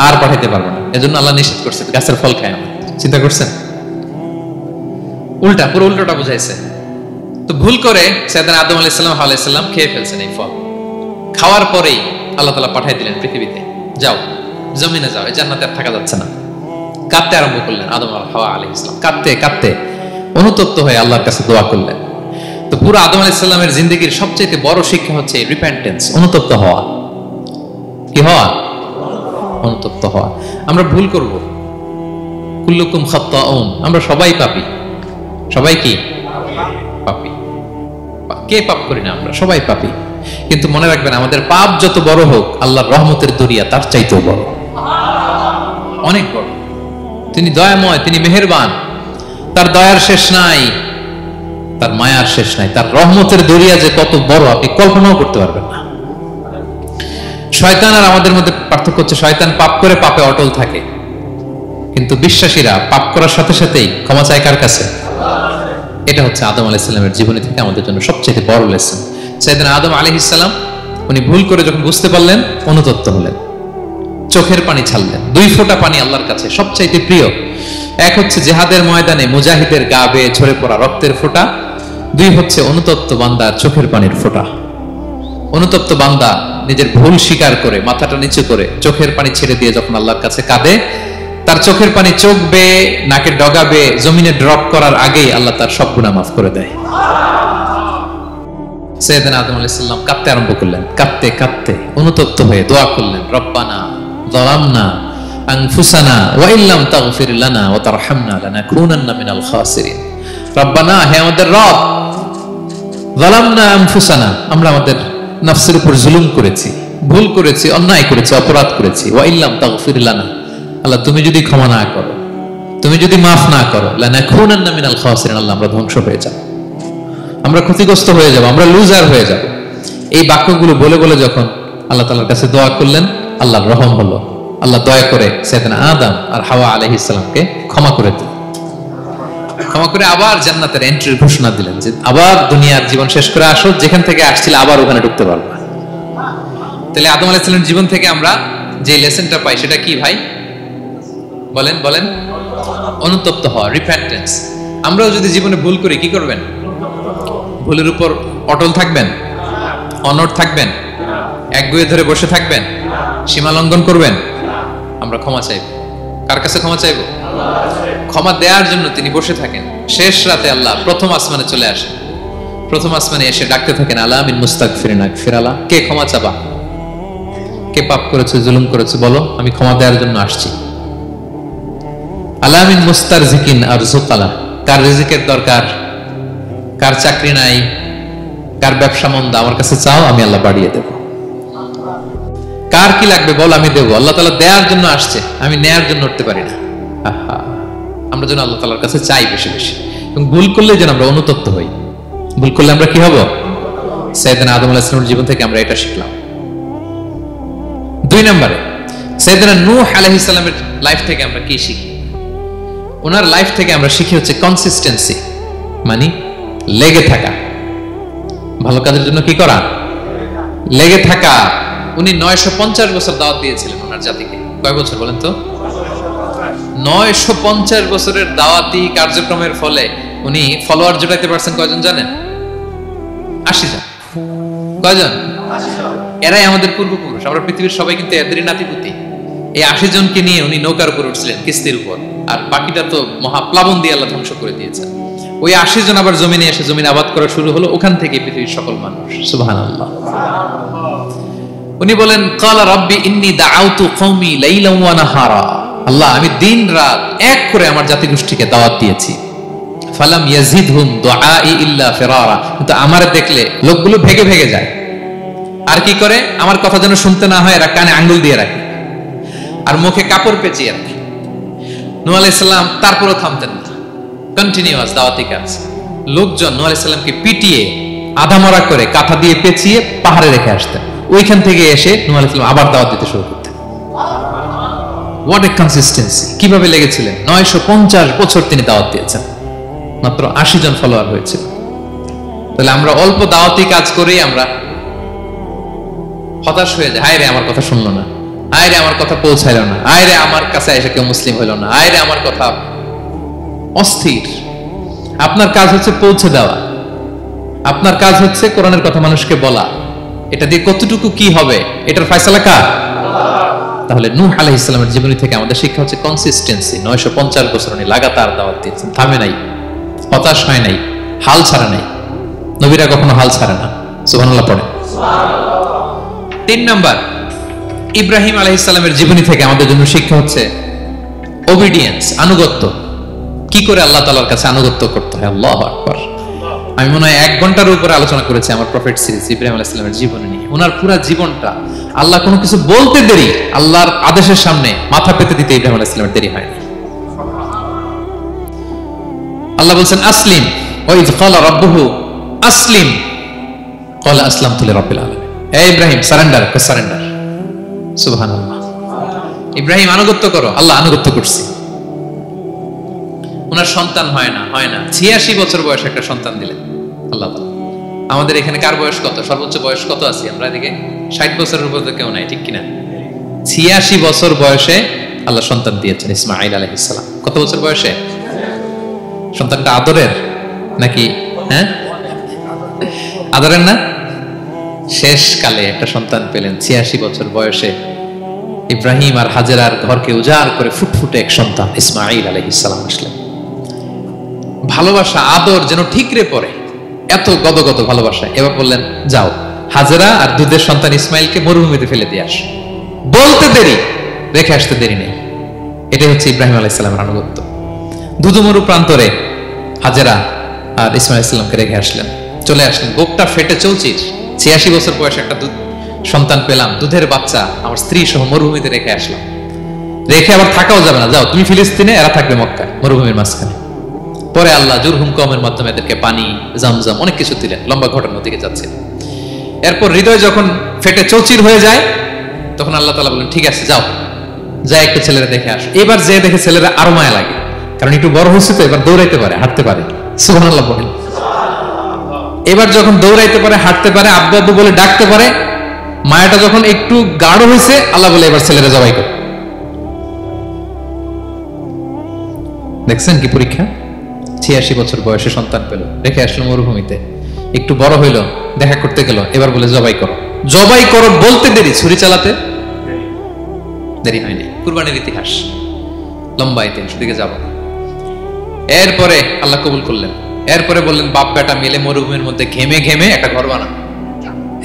আর পাঠাতে পারবে না। এজন্য আল্লাহ নিষেধ করছে গাছের ফল খায় না। চিন্তা করছেন? উল্টা, পুরো উল্টোটা বুঝাইছে। তো ভুল করে সাইয়েদনা আদম আলাইহিস সালাম খেয়ে ফেলছেন এই ফল। খাওয়ার পরেই আল্লাহ তাআলা পাঠিয়ে দিলেন পৃথিবীতে, যাও জমিনে যাও, এই জান্নাতে আর থাকা যাচ্ছে না। কাঁদতে আরম্ভ করলেন আদম আর হাওয়া আলাইহিস সালাম, কাঁদতে কাঁদতে অনুতপ্ত হয়ে আল্লাহর কাছে দোয়া করলেন। তো পুরো আদম আলাইহিস সালামের জিন্দেগির সবচেয়ে বড় শিক্ষা হচ্ছে রিপেন্টেন্স, অনুতপ্ত হওয়া। কি হওয়া? অনুতপ্ত হওয়া। আমরা ভুল করব, কুল্লুকুম খাত্তাউন, আমরা সবাই পাপী। সবাই কি পাপী? কে পাপ করি না? আমরা সবাই পাপী। কিন্তু মনে রাখবেন, আমাদের পাপ যত বড় হোক, আল্লাহর রহমতের দরিয়া তার চাইতেও বড়, অনেক বড়। তিনি দয়াময়, তিনি মেহেরবান, তার দয়ার শেষ নাই, তার মায়ার শেষ নাই। তার রহমতের দরিয়া যে কত বড় আপনি কল্পনাও করতে পারবেন না। শয়তান আর আমাদের মধ্যে পার্থক্য হচ্ছে, শয়তান পাপ করে পাপে অটল থাকে, কিন্তু বিশ্বাসীরা পাপ করার সাথে সাথেই ক্ষমা চায় কার কাছে? এটা হচ্ছে আদম আলাইহিস সালামের জীবনী থেকে আমাদের জন্য সবচেয়ে বড় লেসন। সাইয়েদনা আদম আলাইহিস সালাম উনি ভুল করে যখন বুঝতে পারলেন, অনুতপ্ত হলেন, চোখের পানি ছাড়লেন। 2 ফোঁটা পানি আল্লাহর কাছে সবচাইতে প্রিয়। এক হচ্ছে জিহাদের ময়দানে মুজাহিদের গা বেয়ে ঝরে পড়া রক্তের ফোঁটা, 2 হচ্ছে অনুতপ্ত বান্দার চোখের পানির ফোঁটা। অনুতপ্ত বান্দা নিজের ভুল স্বীকার করে মাথাটা নিচু করে চোখের পানি ছেড়ে দিয়ে যখন আল্লাহর কাছে কাঁদে, তার চোখের পানি চোখ বেয়ে নাকের ডগা বেয়ে জমিনে ড্রপ করার আগেই আল্লাহ তার সব গুনাহ মাফ করে দেয়। সাইয়েদনা আদম আলাইহিস সালাম কাঁদতে আরম্ভ করলেন, কাঁদতে কাঁদতে অনুতপ্ত হয়ে দোয়া করলেন, রব্বানা যালামনা আনফুসানা ওয়া ইল্লাম তাগফির লানা ওয়া তারহামনা লানাকুনান্না মিনাল খাসিরিন। রব্বানা, হে আমাদের রব, যালামনা আনফুসানা, আমরা আমাদের নফসের উপর জুলুম করেছি, ভুল করেছি, অন্যায় করেছি, অপরাধ করেছি। ওয়া ইল্লাম তাগফির লানা, আল্লাহ তুমি যদি ক্ষমা না করো, তুমি যদি মাফ না করো, লানাকুনান্না মিনাল খাসিরিন, আল্লাহ আমরা ধ্বংস হয়ে যাব, আমরা ক্ষতিগ্রস্ত হয়ে যাব, আমরা লুজার হয়ে যাব। এই বাক্যগুলো বলে বলে যখন আল্লাহ তাআলার কাছে দোয়া করলেন, আল্লাহর রহম হলো। আল্লাহ দয়া করে সাইয়েদনা আদম আর হাওয়া আলাইহিস সালামকে ক্ষমা করে দিলেন। ক্ষমা করে আবার জান্নাতের এন্ট্রির ঘোষণা দিলেন যে আবার দুনিয়ার জীবন শেষ করে আসো, যেখান থেকে আসছিলে আবার ওখানে ঢুকতে পারবে। তাহলে আদম আলাইহিস সালামের জীবন থেকে আমরা যে লেসনটা পাই সেটা কি ভাই? বলেন বলেন। অনুতপ্ত হওয়া, রিপেন্টেন্স। আমরাও যদি জীবনে ভুল করি, কি করবেন? ভুলের উপর অটল থাকবেন? অনড় থাকবেন? একগুঁয়ে ধরে বসে থাকবেন? সীমা লঙ্ঘন করবেন? আমরা ক্ষমা চাইব। কার কাছে ক্ষমা চাইব? ক্ষমা দেওয়ার জন্য তিনি বসে থাকেন। শেষ রাতে আল্লাহ প্রথম আসমানে চলে আসেন। প্রথম আসমানে এসে ডাকতে থাকেন, আলা মিন মুস্তাগফিরিন আগফিরালা, কে ক্ষমা চাবা? কে পাপ করেছে, জুলুম করেছে, বলো, আমি ক্ষমা দেওয়ার জন্য আসছি। আলা মিন মুস্তারজিকিন আরযুকালা, কার রিজিকের দরকার, কার চাকরি নাই, কার ব্যবসা মন্দা, আমার কাছে চাও, আমি আল্লাহ বাড়িয়ে দেব। কার কি লাগবে বল, আমি দেবো। আল্লাহ তাআলা দেওয়ার জন্য আসছে, আমি নেয়ার জন্য উঠতে পারি না। আমরা যেন আল্লাহ তাআলার কাছে চাই বেশি বেশি, এবং ভুল করলে যেন আমরা অনুতপ্ত হই। ভুল করলে আমরা কি হব? সাইয়েদনা আদম আলাইহিস সালামের জীবন থেকে আমরা এটা শিখলাম। 2 নম্বরে সাইয়েদনা নূহ আলাইহিস সালামের লাইফ থেকে আমরা কি শিখি? ওনার লাইফ থেকে আমরা শিখি হচ্ছে কনসিস্টেন্সি, মানে লেগে থাকা। ভালো কাজের জন্য কি করা? লেগে থাকা। উনি 950 বছর দাওয়াত দিয়েছিলেন ওনার জাতিকে। কয় বছর বলেন তো? 950 বছরের দাওয়াতি কার্যক্রমের ফলে উনি ফলোয়ার জোটাইতে পারছেন কয়জন জানেন? 80 জন। কয়জন? 80 জন। এরাই আমাদের পূর্বপুরুষ। আমরা পৃথিবীর সবাই কিন্তু এদেরই নাতিপুতি। এই 80 জনকে নিয়ে উনি নৌকার উপর উঠছিলেন, কিস্তির উপর, আর বাকিটা তো মহাপ্লাবন দিয়ে আল্লাহ ধ্বংস করে দিয়েছেন। ওই 80 জন আবার জমিনে এসে জমিন আবাদ করা শুরু হলো, ওখান থেকে পৃথিবীর সকল মানুষ। সুবহানাল্লাহ। উনি বলেন, ক্বালা রাব্বি ইন্নী দাআউতু কওমি লাইলান ওয়া নাহারা, আল্লাহ আমি দিন রাত এক করে আমার জাতি গোষ্ঠীকে দাওয়াত দিয়েছি। ফালাম ইয়াজিদহুম দুআই ইল্লা ফিরারা, কিন্তু আমার দেখলে লোকগুলো ভেগে ভেগে যায়। আর কি করে? আমার কথা যেন শুনতে না হয়, এরা কানে আঙ্গুল দিয়ে রাখে আর মুখে কাপড় পেঁচিয়ে রাখে। নূহ আলাইহিস সালাম তারপরও থামতেন না, কন্টিনিউয়াস দাওয়াতি কাজ। লোকজন নূহ আলাইহিস সালামকে পিটিয়ে আধামরা করে কাঁথা দিয়ে পেঁচিয়ে পাহাড়ে রেখে আসতেন। ওইখান থেকে এসে নূহ আলাইহিস সালাম আবার দাওয়াত দিতে শুরু করতেন। হোয়াট এ কনসিস্টেন্সি, কিভাবে লেগেছিলেন। 950 বছর তিনি দাওয়াত দিয়েছেন, মাত্র 80 জন ফলোয়ার হয়েছিল। তাহলে আমরা অল্প দাওয়াতি কাজ করেই আমরা হতাশ হয়ে যায়, হায় রে আমার কথা শুনলো না, হায় রে আমার কথা পৌঁছাইল না, হায় রে আমার কাছে এসে কেউ মুসলিম হইল না, হায় রে আমার কথা। অস্থির। আপনার কাজ হচ্ছে পৌঁছে দেওয়া, আপনার কাজ হচ্ছে কোরআনের কথা মানুষকে বলা। এটা দিয়ে কতটুকু কি হবে এটার ফয়সালা কার? তাহলে নূহ আলাইহিস সালামের জীবনী থেকে আমাদের শিক্ষা হচ্ছে কনসিস্টেন্সি। 950 বছর উনি লাগাতার দাওয়াত দিয়েছেন, থামে নাই, হতাশ হয় নাই, হাল ছাড়া নাই। নবীরা কখনো হাল ছাড়ে না। সুবহানাল্লাহ পড়ে। 3 নাম্বার, ইব্রাহিম আলাইহিস সালামের জীবনী থেকে আমাদের জন্য শিক্ষা হচ্ছে ওবিডিয়েন্স, আনুগত্য। কি করে আল্লাহ তাআলার কাছে আনুগত্য করতে হয়। আল্লাহু আকবার। আমি মনে হয় 1 ঘন্টার উপরে আলোচনা করেছি আমার প্রফেট সিরিজ ইব্রাহিম আলাইহিস সালামের জীবনী নিয়ে। ওনার পুরো জীবনটা, আল্লাহ কোনো কিছু বলতে দেরি, আল্লাহর আদেশের সামনে মাথা পেতে দিতে ইব্রাহিম আলাইহিস সালামের দেরি হয়নি। আল্লাহ বলেন আসলিম, ওয়া ইয ক্বালা রাব্বুহু আসলিম ক্বালা আসলামতু লিরাব্বিল আলামিন। এই ইব্রাহিম সারেন্ডার, সারেন্ডার। সুবহানাল্লাহ। ইব্রাহিম আনুগত্য করো, আল্লাহ আনুগত্য করছে। ওনার সন্তান হয় না 86 বছর বয়সে একটা সন্তান দিলেন আল্লাহ তাআলা। আমাদের এখানে কার বয়স কত? সর্বোচ্চ বয়স কত আছি আমরা? এদিকে 60 বছরের উপরে কেউ নাই, ঠিক কিনা? 86 বছর বয়সে আল্লাহ সন্তান দিয়েছেন ইসমাঈল আলাইহিস সালাম। কত বছর বয়সে? সন্তানটা আদরের নাকি? হ্যাঁ, আদরের না? শেষ কালে একটা সন্তান পেলেন 86 বছর বয়সে। ইব্রাহিম আর হাজেরার ঘরকে উজাড় করে ফুটফুটে এক সন্তান ইসমাঈল আলাইহিস সালাম আসলেন। ভালোবাসা, আদর যেন ঠিকরে পড়ে, এত গদগদ ভালোবাসা। এবার বললেন যাও হাজেরা আর দুধের সন্তান ইসমাইলকে মরুভূমিতে ফেলে দিয়ে আস। বলতে দেরি, রেখে আসতে দেরি নেই। এটাই হচ্ছে ইব্রাহিম আলাইহিস সালামের আনুগত্য। দুধুমরু প্রান্তরে হাজেরা আর ইসমাইল ইসলামকে রেখে আসলেন, চলে আসলেন। বুকটা ফেটে চৌচির, 86 বছর বয়সে একটা সন্তান পেলাম, দুধের বাচ্চা, আমার স্ত্রী সহ মরুভূমিতে রেখে আসলাম। রেখে আবার থাকাও যাবে না, যাও তুমি ফিলিস্তিনে, এরা থাকবে মক্কায় মরুভূমির মাঝখানে। পরে আল্লাহ জুরহুম কওমের মাধ্যমে এদেরকে পানি, জামজাম অনেক কিছু দিলেন। লম্বা ঘটনার দিকে যাচ্ছে। এরপর হৃদয় যখন ফেটে চৌচির হয়ে যায়, তখন আল্লাহ তাআলা বলেন ঠিক আছে যাও, যা একটু ছেলেরা দেখে আসো। এবার যে দেখে ছেলেরা আরো মায়া লাগে, কারণ একটু বড় হয়েছে তো, এবার দৌড়াইতে পারে, হাঁটতে পারে। সুবহানাল্লাহ বলেন। এবার যখন দৌড়াইতে পারে, হাঁটতে পারে, আব্বু আব্বু বলে ডাকতে পারে, মায়াটা যখন একটু গাঢ় হয়েছে, আল্লাহ বলে এবার ছেলেরা জবাই করে। দেখছেন কি পরীক্ষা? 86 বছর বয়সে সন্তান পেল, রেখে আসলো মরুভূমিতে, একটু বড় হইলো, দেখা করতে গেল, এবার বলে জবাই করো। জবাই করো বলতে দেরি, ছুরি চালাতে দেরি হয়নি। কুরবানির ইতিহাস লম্বা ইতিহাস, দিকে যাব। এরপরে আল্লাহ কবুল করলেন। এরপরে বললেন বাপ বেটা মিলে মরুভূমির মধ্যে ঘেমে ঘেমে একটা ঘর বানাও।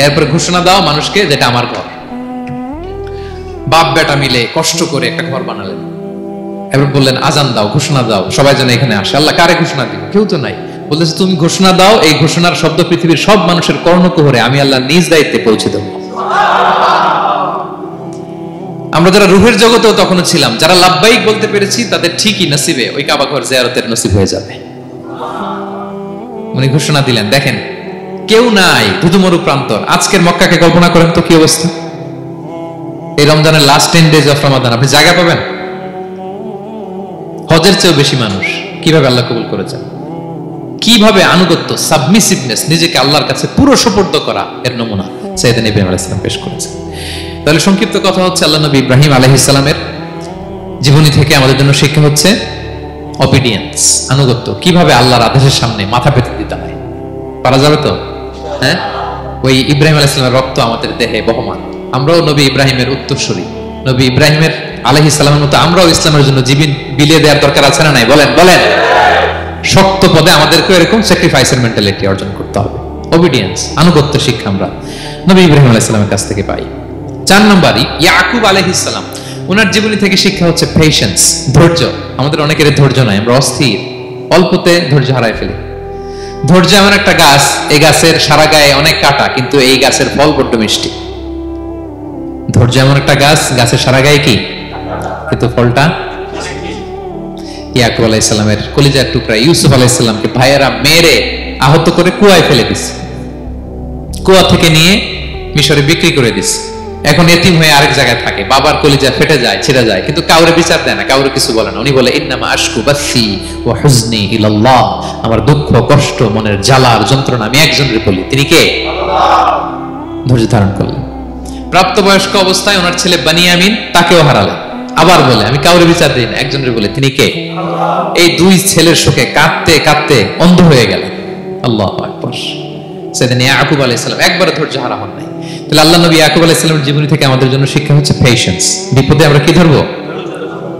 এরপরে ঘোষণা দাও মানুষকে যেটা আমার ঘর। বাপ বেটা মিলে কষ্ট করে একটা ঘর বানালেন। এবার বললেন আজান দাও, ঘোষণা দাও, সবাই যেন এখানে আসে। আল্লাহ কারে ঘোষণা দিবে? কেউ তো নাই। বলতেছে তুমি ঘোষণা দাও, এই ঘোষণার শব্দ পৃথিবীর সব মানুষের কর্ণকুহরে আমি আল্লাহ নিজ দায়িত্বে পৌঁছে দেব। আমরা যারা রুহের জগতেও তখনও ছিলাম, যারা লাব্বাইক বলতে পেরেছি, তাদের ঠিকই নসিবে ওই কাবা ঘর জিয়ারতের নসিব হয়ে যাবে। উনি ঘোষণা দিলেন, দেখেন কেউ নাই, ধুধুমরু প্রান্তর। আজকের মক্কাকে কল্পনা করেন তো কি অবস্থা। এই রমজানের লাস্ট 10 days অফ রমাদান আপনি জায়গা পাবেন? হজের চেয়েও বেশি মানুষ। কিভাবে আল্লাহ কবুল করেছেন, কিভাবে আনুগত্য, সাবমিসিভনেস, নিজেকে আল্লাহর কাছে পুরো সুপর্দ করা, এর নমুনা সাইয়েদনা ইব্রাহিম আলাইহিস সালাম পেশ করেছেন। তাহলে সংক্ষিপ্ত কথা হচ্ছে, আল্লাহ নবী ইব্রাহিম আলাইহিস সালামের জীবনী থেকে আমাদের জন্য শিক্ষা হচ্ছে অবিডিয়েন্স, আনুগত্য। কিভাবে আল্লাহর আদেশের সামনে মাথা পেতে দিতে হয়। পারা যাবে তো? হ্যাঁ, ওই ইব্রাহিম আলাইহিস সালামের রক্ত আমাদের দেহে বহমান। আমরাও নবী ইব্রাহিমের উত্তরসূরি। নবী ইব্রাহিমের আলাইহিস সালামের মতো আমরাও ইসলামের জন্য জীবন বিলিয়ে দেওয়ার দরকার আছে না নাই? বলেন বলেন। শক্ত পদে আমাদেরকে এরকম স্যাক্রিফাইসের মেন্টালিটি অর্জন করতে হবে। অবিডিয়েন্স, আনুগত্যের শিক্ষা আমরা নবী ইব্রাহিম আলাইহিস সালামের কাছ থেকে পাই। 4 নম্বরই ইয়াকুব আলাইহিস সালাম, ওনার জীবনী থেকে শিক্ষা হচ্ছে পেশেন্স, ধৈর্য। আমাদের অনেকের ধৈর্য নাই, আমরা অস্থির, অল্পতে ধৈর্য হারাই ফেলি। ধৈর্য এমন একটা গাছ, এই গাছের সারা গায়ে অনেক কাঁটা, কিন্তু এই গাছের ফল বড্ড মিষ্টি। ধৈর্য এমন একটা গাছ, গাছের সারা গায়ে কি, কিন্তু ফলটা। ইয়াকুব আলাইহিস সালামের কলিজার টুকরা ইউসুফ আলাইহিস সালামকে ভাইয়েরা মেরে আহত করে কুয়ায় ফেলে দিছে। কুয়া থেকে নিয়ে মিশরে বিক্রি করে দিছে। এখন এতিম হয়ে আরেক জায়গায় থাকে, বাবার কলিজা ফেটে যায়, ছিঁড়ে যায়, কিন্তু কাউরে বিচার দেয় না, কাউরে কিছু বলে না। উনি বলে ইন্নামা আশকু বাসি ওয়া হুজনি ইলাল্লাহ, আমার দুঃখ কষ্ট মনের জ্বালার যন্ত্রণা আমি একজনের বলি, তিনি কে? আল্লাহ। ধৈর্য ধারণ করলেন। প্রাপ্তবয়স্ক অবস্থায় ওনার ছেলে বানিয়ামিন, তাকেও হারালেন। আবার বলে আমি কাউরে বিচার দিই না, একজনের বলে, তিনি কে? আল্লাহ। এই দুই ছেলের শোকে কাঁদতে কাঁদতে অন্ধ হয়ে গেলেন। আল্লাহু আকবার। সেদিন ইয়াকুব আলাইহিস সালাম একবারে ধৈর্য হারা হন নাই। তাহলে আল্লাহ নবী ইয়াকুব আলাইহিস সালামের জীবনী থেকে আমাদের জন্য শিক্ষা হচ্ছে পেশেন্স। বিপদে আমরা কি ধরবো?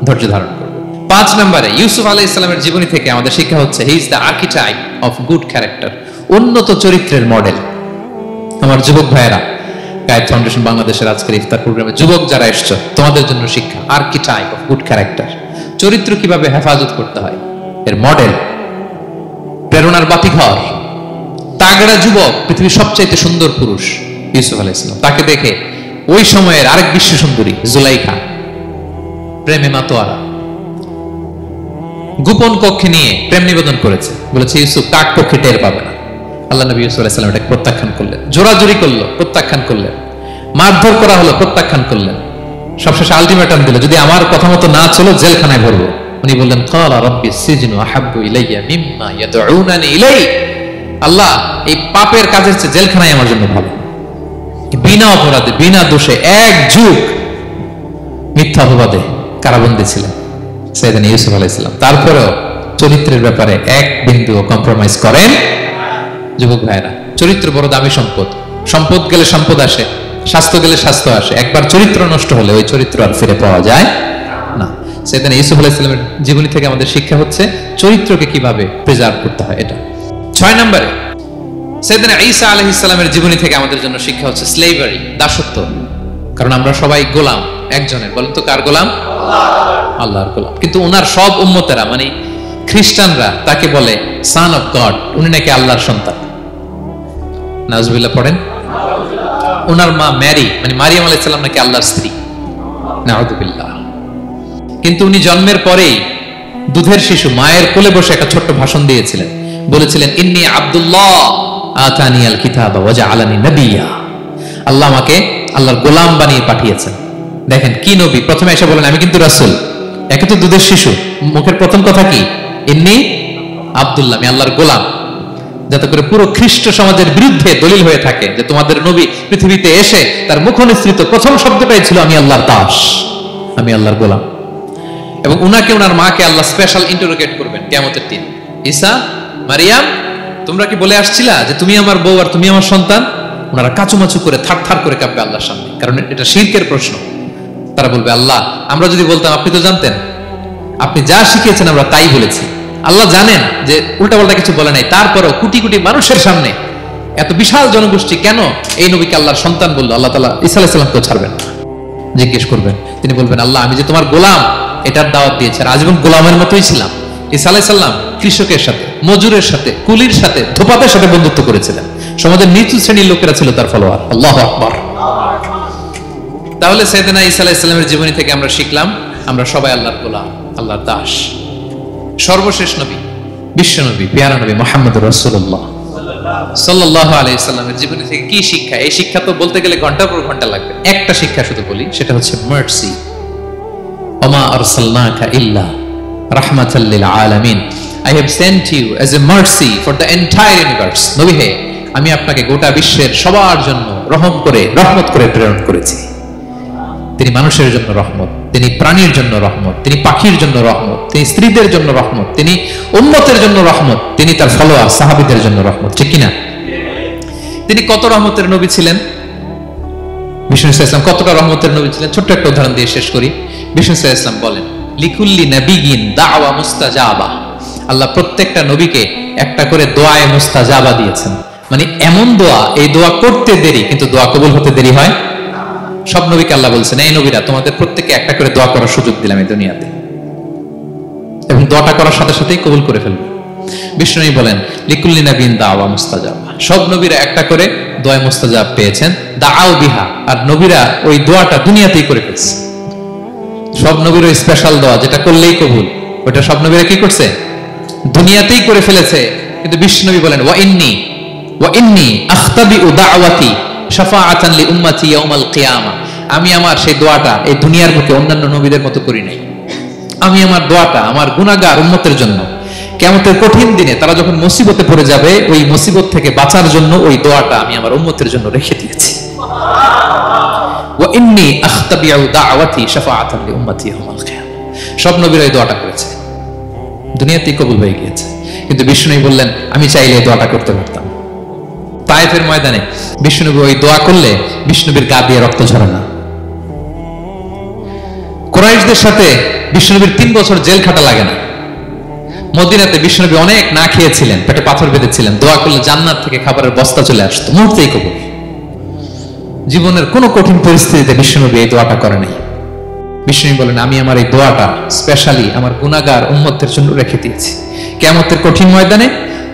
ধৈর্য ধারণ করব। 5 নম্বরে ইউসুফ আলাইহিস সালামের জীবনী থেকে আমাদের শিক্ষা হচ্ছে he is the archetype of good character, উন্নত চরিত্রের মডেল। আমার যুবক ভাইয়েরা, গাইড ফাউন্ডেশন বাংলাদেশের আজকের ইফতার প্রোগ্রামে যুবক যারা এসেছো, তোমাদের জন্য শিক্ষা আর্কিটাইপ অফ গুড ক্যারেক্টার, চরিত্র কিভাবে হেফাজত করতে হয় এর মডেল, প্রেরণার বাতিঘর। তাগড়া যুবক, পৃথিবীর সবচাইতে সুন্দর পুরুষ ইউসুফ আলাইহিস সালাম, তাকে দেখে ওই সময়ের আরেক বিশ্ব সুন্দরী জুলাইখা প্রেমে মাতোয়ারা গোপন কক্ষে নিয়ে প্রেম নিবেদন করেছে, বলেছে ইউসুফ কাক পক্ষে টের পাবে না। আল্লাহ নবী ইউসুফ আলাইহিস সালাম এটাকে প্রত্যাখ্যান করলেন, জোরাজুরি করলো, প্রত্যাখ্যান করলেন, মারধর করা হলো, প্রত্যাখ্যান করলেন, সবশেষে আলটিমেটাম দিল, যদি আমার কথা মতো না চলো জেলখানায় ভরবো। উনি বললেন ক্বালা রাব্বি সিজনু আহাব্বু ইলাইয়া মিম্মা ইয়াদউনানি ইলাই, আল্লাহ এই পাপের কাজের চেয়ে জেলখানায় আমার জন্য ভালো। বিনা অপরাধে বিনা দোষে এক যুগ মিথ্যা অপবাদে কারাবন্দী ছিলেন সাইয়েদনা ইউসুফ আলাইহিস সালাম। তারপরেও চরিত্রের ব্যাপারে এক বিন্দুও কম্প্রোমাইজ করেন। যুবক ভাইরা, চরিত্র বড় দামি সম্পদ। সম্পদ গেলে সম্পদ আসে, স্বাস্থ্য গেলে স্বাস্থ্য আসে, একবার চরিত্র নষ্ট হলে ওই চরিত্র আর ফিরে পাওয়া যায় না। সাইয়েদনা ইউসুফ আলাইহিস সালামের জীবনী থেকে আমাদের শিক্ষা হচ্ছে চরিত্রকে কিভাবে প্রিজার্ভ করতে হয়। এটা 6 নম্বরে সাইয়েদনা ঈসা আলাইহিস সালামের জীবনী থেকে আমাদের জন্য শিক্ষা হচ্ছে স্লেভারি, দাসত্ব। কারণ আমরা সবাই গোলাম একজনের, বলেন তো কার গোলাম? আল্লাহর গোলাম। কিন্তু ওনার সব উম্মতেরা মানে খ্রিস্টানরা তাকে বলে সান অফ গড, উনি নাকি আল্লাহর সন্তান। নাউজুবিল্লাহ পড়েন। ওনার মা ম্যারি মানে মারিয়াম আলাইহিস সালাম নাকি আল্লাহর স্ত্রী। নাউযুবিল্লাহ। কিন্তু উনি জন্মের পরেই দুধের শিশু মায়ের কোলে বসে একটা ছোট্ট ভাষণ দিয়েছিলেন, বলেছিলেন ইন্নী আব্দুল্লাহ আতানিয়াল কিতাবা ওয়া জাআলানি নবিয়্যা, আল্লাহ আমাকে আল্লাহর গোলাম বানিয়ে পাঠিয়েছেন। দেখেন কি নবী, প্রথমে এসে বলেন আমি কিন্তু রাসূল, একে তো দুধের শিশু, মুখের প্রথম কথা কি ইন্নী আব্দুল্লাহ, আমি আল্লাহর গোলাম, যাতে করে পুরো খ্রিস্ট সমাজের বিরুদ্ধে দলিল হয়ে থাকে যে তোমাদের নবী পৃথিবীতে এসে তার মুখনিসৃত প্রথম শব্দটাই ছিল আমি আল্লাহর দাস, আমি আল্লাহর গোলাম। এবং উনাকে ওনার মাকে আল্লাহ স্পেশাল ইন্টারোগেট করবেন কিয়ামতের দিন, ঈসা মারিয়াম তোমরা কি বলে আসছিলা যে তুমি আমার বউ আর তুমি আমার সন্তান? ওনারা কাচুমাচু করে থারথার করে কাঁপবে আল্লাহর সামনে, কারণ এটা শিরকের প্রশ্ন। তারা বলবে আল্লাহ আমরা যদি বলতাম আপনি তো জানতেন, আপনি যা শিখিয়েছেন আমরা তাই বলেছি। আল্লাহ জানেন যে উল্টাপাল্টা কিছু বলে নাই, তারপরেও কোটি কোটি মানুষের সামনে এত বিশাল জনগোষ্ঠী কেন এই নবীকে আল্লাহর সন্তান বললো? আল্লাহ তাআলা ঈসা আলাইহিস সালামকে ছাড়বেন, জিজ্ঞেস করবেন, তিনি বলবেন আল্লাহ আমি যে তোমার গোলাম এটার দাওয়াত দিয়েছি, আর আজীবন গোলামের মতোই ছিলাম। ঈসা আলাইহিস সালাম কৃষকের সাথে, মজুরের সাথে, কুলির সাথে, ধোপাদের সাথে বন্ধুত্ব করেছিলেন। সমাজের নিচু শ্রেণীর লোকেরা ছিল তার ফলোয়ার। আল্লাহু আকবার। তাহলে সাইয়েদনা ঈসা আলাইহিস সালামের জীবনী থেকে আমরা শিখলাম আমরা সবাই আল্লাহর গোলাম, আল্লাহর দাস। সর্বশেষ নবী, বিশ্ব নবী, পেয়ারা নবী মুহাম্মদুর রাসূলুল্লাহ সাল্লাল্লাহু আলাইহি সাল্লামের জীবনী থেকে কি শিক্ষা? এই শিক্ষা তো বলতে গেলে ঘন্টার পর ঘন্টা লাগবে। একটা শিক্ষা শুধু বলি, সেটা হচ্ছে মার্সি। ওমা আরসালনাকা ইল্লা রাহমাতাল লিল আলামিন, I have sent you as a mercy for the entire universe. নবী হে, আমি আপনাকে গোটা বিশ্বের সবার জন্য রহম করে রহমত করে প্রেরণ করেছি। তিনি মানুষের জন্য রহমত, তিনি প্রাণীর জন্য রহমত, তিনি পাখির জন্য রহমত, তিনি স্ত্রীদের জন্য রহমত, তিনি উম্মতের জন্য রহমত, তিনি তার ফলোয়ার সাহাবীদের জন্য রহমত। ঠিক কিনা? তিনি কত রহমতের নবী ছিলেন? বিষ্ণু ইসলাম কতটা রহমতের নবী ছিলেন? ছোট্ট একটা উদাহরণ দিয়ে শেষ করি। বিষ্ণু ইসলাম বলেন লিকুল্লি নাবিয়িন দাওয়া মুস্তাজাবা, আল্লাহ প্রত্যেকটা নবীকে একটা করে দোয়ায়ে মুস্তাজাবা দিয়েছেন। মানে এমন দোয়া, এই দোয়া করতে দেরি কিন্তু দোয়া কবুল হতে দেরি হয়। সব নবীকে আল্লাহ বলছেন এই নবীরা তোমাদের প্রত্যেককে একটা করে দোয়া করার সুযোগ দিলাম এই দুনিয়াতে, এবং দোয়াটা করার সাথে সাথেই কবুল করে ফেলবে। বিষ্ণু বলেন লিকুল্লি নাবিয়িন দাওয়া মুস্তাজাবা, সব নবীরা একটা করে দোয়া মুস্তাজাব পেয়েছেন। দাআউ বিহা, আর নবীরা ওই দোয়াটা দুনিয়াতেই করে ফেলছে। সব নবীর ওই স্পেশাল দোয়া যেটা করলেই কবুল, ওটা সব নবীরা কি করছে? দুনিয়াতেই করে ফেলেছে। কিন্তু বিশ্বনবী বলেন ওয়া ইন্নী আখতাবিউ দাওয়াতি শাফাআতান লি উম্মতি ইয়াউমাল কিয়ামা, আমি আমার সেই দোয়াটা এই দুনিয়ার বুকে অন্যান্য নবীদের মতো করি নাই। আমি আমার দোয়াটা আমার গুনাহগার উম্মতের জন্য কিয়ামতের কঠিন দিনে তারা যখন মুসিবতে পড়ে যাবে ওই মুসিবত থেকে বাঁচার জন্য ওই দোয়াটা আমি আমার উম্মতের জন্য রেখে দিয়েছি। ওয়া ইন্নী আখতাবিউ দাওয়াতি শাফাআতান লিউম্মতি ইয়াউমাল কিয়ামা। সব নবীরা এই দোয়াটা করেছে, দুনিয়াতেই কবুল হয়ে গিয়েছে। কিন্তু বিষ্ণুনবী বললেন আমি চাইলে এই দোয়াটা করতে পারতাম। তায়েফের ময়দানে বিষ্ণুনবী ওই দোয়া করলে বিষ্ণুনবীর গা দিয়ে রক্ত ঝরে না। কুরাইশদের সাথে বিষ্ণুনবীর 3 বছর জেল খাটা লাগে না। মদিনাতে বিষ্ণুনবী অনেক না খেয়েছিলেন, পেটে পাথর বেঁধেছিলেন, দোয়া করলে জান্নাত থেকে খাবারের বস্তা চলে আসতো, মুহূর্তেই কবুল। জীবনের কোন কঠিন পরিস্থিতিতে বিষ্ণুনবী এই দোয়াটা করে নাই। বিষ্ণুনবী বলেন আমি আমার এই দোয়াটা স্পেশালি আমার গুনাহগার উম্মতের জন্য রেখে দিয়েছি। কিয়ামতের কঠিন ময়দানে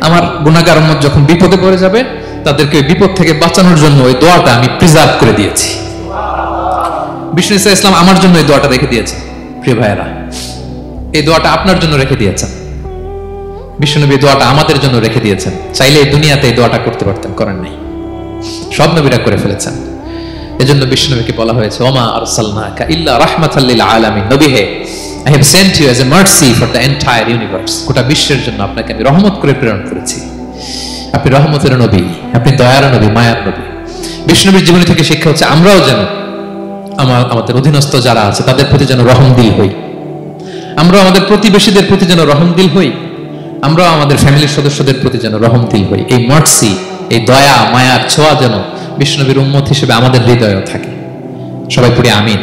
আমার গুনাহগার উম্মত যখন বিপদে পড়ে যাবে তাদেরকে ওই বিপদ থেকে বাঁচানোর জন্য ওই দোয়াটা আমি প্রিজার্ভ করে দিয়েছি। বিষ্ণু ঈসা ইসলাম আমার জন্য এই দোয়াটা রেখে দিয়েছে। প্রিয় ভাইয়েরা, এই দোয়াটা আপনার জন্য রেখে দিয়েছেন। বিষ্ণুনবী দোয়াটা আমাদের জন্য রেখে দিয়েছেন। চাইলে এই দুনিয়াতে এই দোয়াটা করতে পারতেন, করেন নাই। সব নবীরা করে ফেলেছেন। এজন্য বিষ্ণুনবীকে বলা হয়েছে ওমা আরসালনাকা ইল্লা রাহমাতাল লিল আলামিন। নবী হে, I have sent you as a mercy for the entire universe. গোটা বিশ্বের জন্য আপনাকে আমি রহমত করে প্রেরণ করেছি। আপনি রহমতের নবী, আপনি দয়ার নবী, মায়ার নবী। বিষ্ণুনবীর জীবনী থেকে শিক্ষা হচ্ছে আমরাও যেন আমাদের অধীনস্থ যারা আছে তাদের প্রতি যেন রহমদিল হই। আমরা আমাদের প্রতিবেশীদের প্রতি যেন রহমদিল হই। আমরা আমাদের ফ্যামিলির সদস্যদের প্রতি যেন রহমদিল হই। এই মার্সি, এই দয়া মায়ার ছোঁয়া যেন বিষ্ণুনবীর উম্মত হিসেবে আমাদের হৃদয়েও থাকে। সবাই পড়ি আমিন।